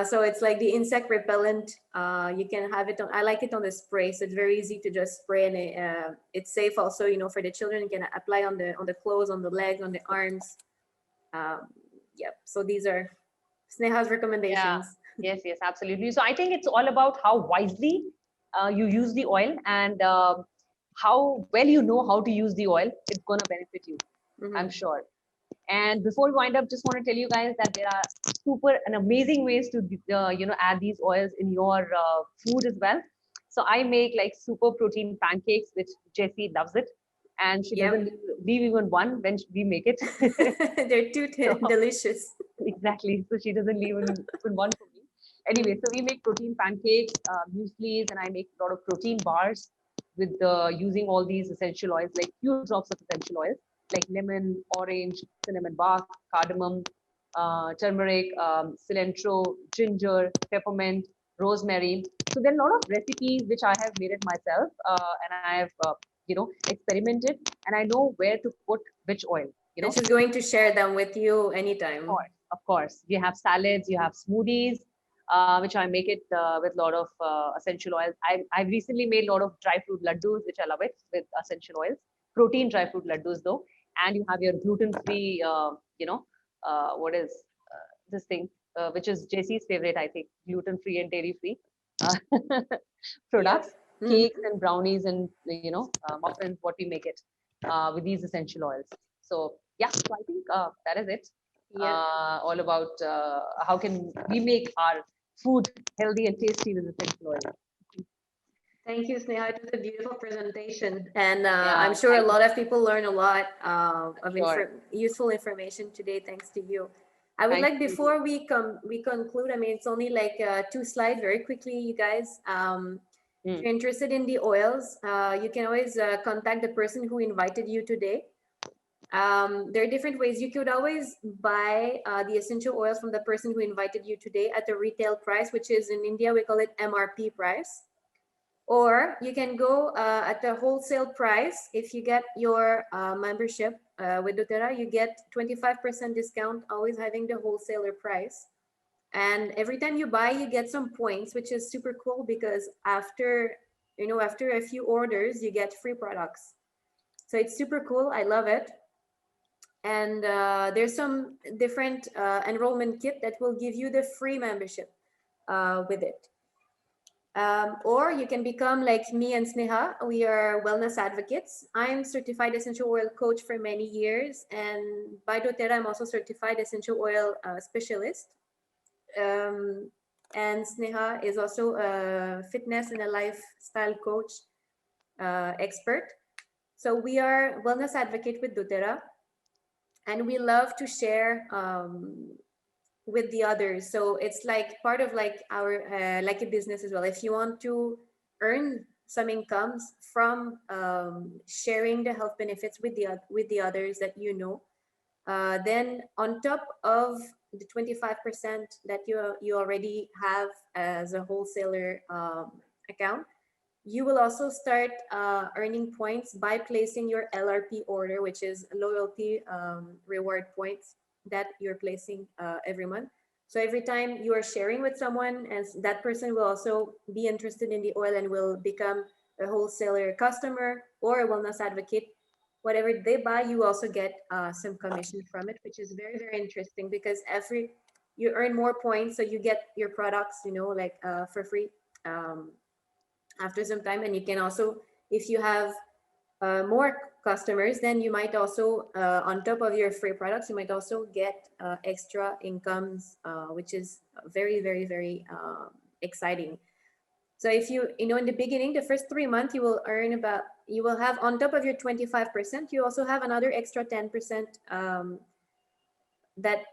So it's like the insect repellent. You can have it on, I like it on the spray. So it's very easy to just spray, and it's safe also, for the children. You can apply on the clothes, on the legs, on the arms. Yep. So these are Sneha's recommendations. Yes, absolutely. So I think it's all about how wisely you use the oil, and how well you know how to use the oil. It's going to benefit you, I'm sure. And before we wind up, just want to tell you guys that there are super and amazing ways to add these oils in your food as well. So I make like super protein pancakes, which Jacy loves it, and she doesn't leave even one when we make it. They're too delicious. Exactly. So she doesn't leave even one for me. Anyway, so we make protein pancakes, mueslis, and I make a lot of protein bars with using all these essential oils, like few drops of essential oils, like lemon, orange, cinnamon bark, cardamom, turmeric, cilantro, ginger, peppermint, rosemary. So there are a lot of recipes which I have made it myself, and I have experimented, and I know where to put which oil. And she's going to share them with you anytime. Of course. You have salads, you have smoothies, which I make it with a lot of essential oils. I've recently made a lot of dry fruit laddus, which I love it, with essential oils. Protein dry fruit laddus though. And you have your gluten-free, what is this thing, which is Jacy's favorite, I think, gluten-free and dairy-free products, cakes and brownies and, muffins, what we make it with these essential oils. So yeah, so I think that is it. All about how can we make our food healthy and tasty with essential oil. Thank you, Sneha. It was a beautiful presentation, and I'm sure a lot of people learn a lot of useful information today, thanks to you. I would like, before we conclude, I mean, it's only like 2 slides, very quickly, you guys. If you're interested in the oils, you can always contact the person who invited you today. There are different ways. You could always buy the essential oils from the person who invited you today at the retail price, which is in India, we call it MRP price. Or you can go at the wholesale price. If you get your membership with doTERRA, you get 25% discount, always having the wholesaler price. And every time you buy, you get some points, which is super cool, because after a few orders, you get free products. So it's super cool. I love it. And there's some different enrollment kit that will give you the free membership with it. Or you can become like me and Sneha. We are wellness advocates. I'm certified essential oil coach for many years, and by doTERRA, I'm also certified essential oil specialist. And Sneha is also a fitness and a lifestyle coach expert. So we are wellness advocate with doTERRA, and we love to share with the others. So it's like part of like our like a business as well. If you want to earn some incomes from sharing the health benefits with the others that then on top of the 25% that you already have as a wholesaler account, you will also start earning points by placing your LRP order, which is loyalty reward points that you're placing every month. So every time you are sharing with someone, and that person will also be interested in the oil and will become a wholesaler customer or a wellness advocate, whatever they buy, you also get some commission from it, which is very, very interesting because you earn more points, so you get your products, like for free after some time. And you can also, if you have more customers, then you might also, on top of your free products, you might also get extra incomes, which is very, very, very exciting. So if in the beginning, the first 3 months, you will have on top of your 25%, you also have another extra 10% that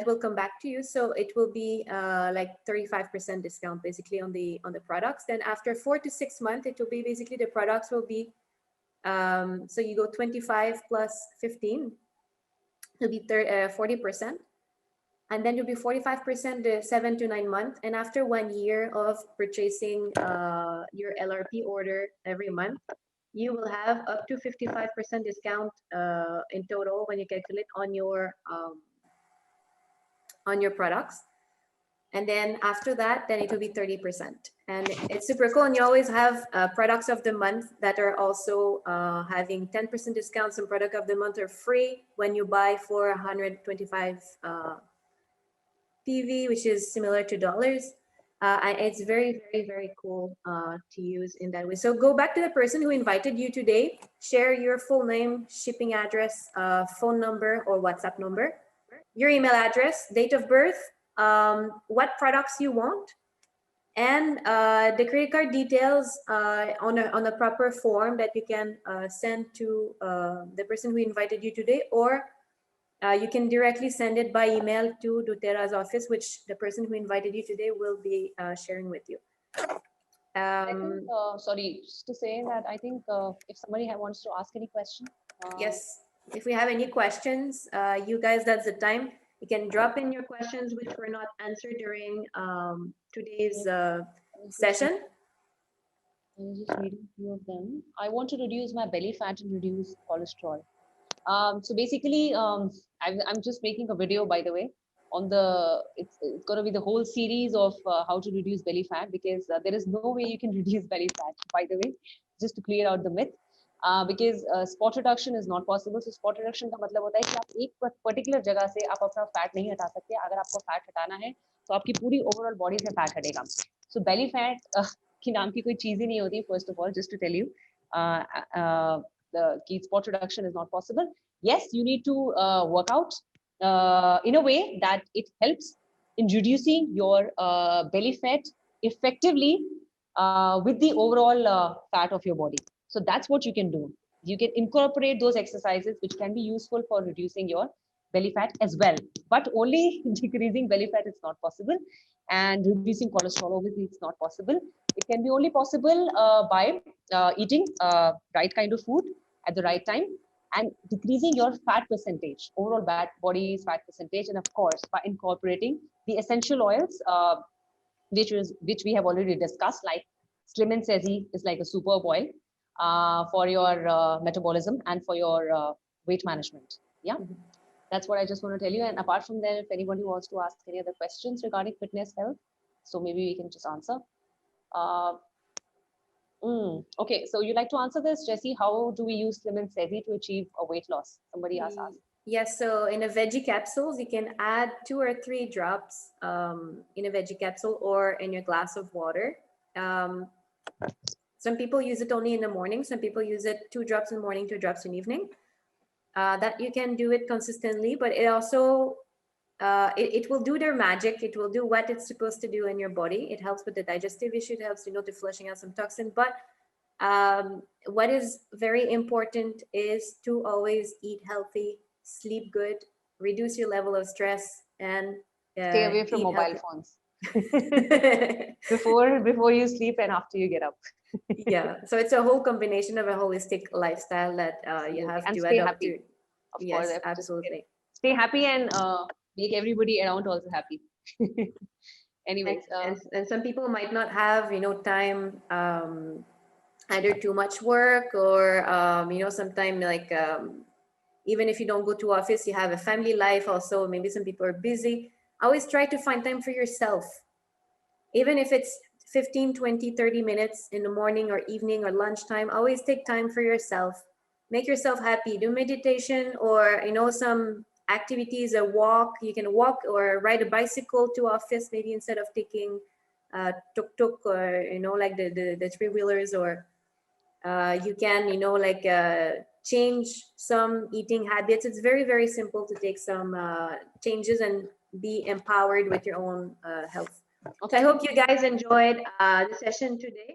will come back to you. So it will be like 35% discount basically on the products. Then after 4 to 6 months, it will be basically the products will be so you go 25 plus 15, it'll be 40%. And then you'll be 45% the 7 to 9 months. And after 1 year of purchasing your LRP order every month, you will have up to 55% discount in total when you calculate on your products. And then after that, then it will be 30%. And it's super cool. And you always have products of the month that are also having 10% discounts. Some product of the month are free when you buy for 125 PV, which is similar to dollars. And it's very, very, very cool to use in that way. So go back to the person who invited you today, share your full name, shipping address, phone number or WhatsApp number, your email address, date of birth, what products you want, and the credit card details on a proper form that you can send to the person who invited you today, or you can directly send it by email to doTERRA's office, which the person who invited you today will be sharing with you. I think, sorry, just to say that I think if somebody wants to ask any question. Yes, if we have any questions, you guys, that's the time. You can drop in your questions which were not answered during today's session. I'm just reading a few of them. I want to reduce my belly fat and reduce cholesterol. So basically, I'm just making a video, by the way, on it's going to be the whole series of how to reduce belly fat, because there is no way you can reduce belly fat, by the way, just to clear out the myth. Because spot reduction is not possible. So spot reduction का मतलब होता है कि आप एक particular जगह से आप अपना fat नहीं हटा सकते. अगर आपको fat हटाना है तो आपकी पूरी overall body से fat हटेगा. So belly fat की नाम की कोई चीज ही नहीं होती. First of all, just to tell you, the spot reduction is not possible. Yes, you need to work out in a way that it helps in reducing your belly fat effectively with the overall fat of your body. So that's what you can do. You can incorporate those exercises which can be useful for reducing your belly fat as well. But only decreasing belly fat is not possible. And reducing cholesterol, obviously, it's not possible. It can be only possible by eating right kind of food at the right time and decreasing your fat percentage, overall body's fat percentage. And of course, by incorporating the essential oils, which we have already discussed, like Slim and Sezi is like a superb oil for your metabolism and for your weight management. Yeah, that's what I just want to tell you. And apart from that, if anybody wants to ask any other questions regarding fitness health, so maybe we can just answer. Okay, so you like to answer this, Jacy? How do we use Slim and Sezi to achieve a weight loss? Somebody asked. Yes, so in a veggie capsules, you can add 2 or 3 drops in a veggie capsule or in your glass of water. Some people use it only in the morning. Some people use it 2 drops in the morning, 2 drops in the evening. That you can do it consistently, but it also, it will do their magic. It will do what it's supposed to do in your body. It helps with the digestive issue. It helps, to flushing out some toxin. But what is very important is to always eat healthy, sleep good, reduce your level of stress, and stay away from mobile phones before you sleep and after you get up. Yeah, so it's a whole combination of a holistic lifestyle that you have to adopt to. Of yes, course, absolutely. Stay happy and make everybody around also happy. Anyways, and some people might not have time, either too much work or sometime like even if you don't go to office, you have a family life also. Maybe some people are busy. Always try to find time for yourself, even if it's 15, 20, 30 minutes in the morning or evening or lunchtime. Always take time for yourself. Make yourself happy. Do meditation or, some activities, a walk. You can walk or ride a bicycle to office, maybe instead of taking tuk-tuk or, like the three-wheelers, or you can, change some eating habits. It's very, very simple to take some changes and be empowered with your own health. So I hope you guys enjoyed the session today.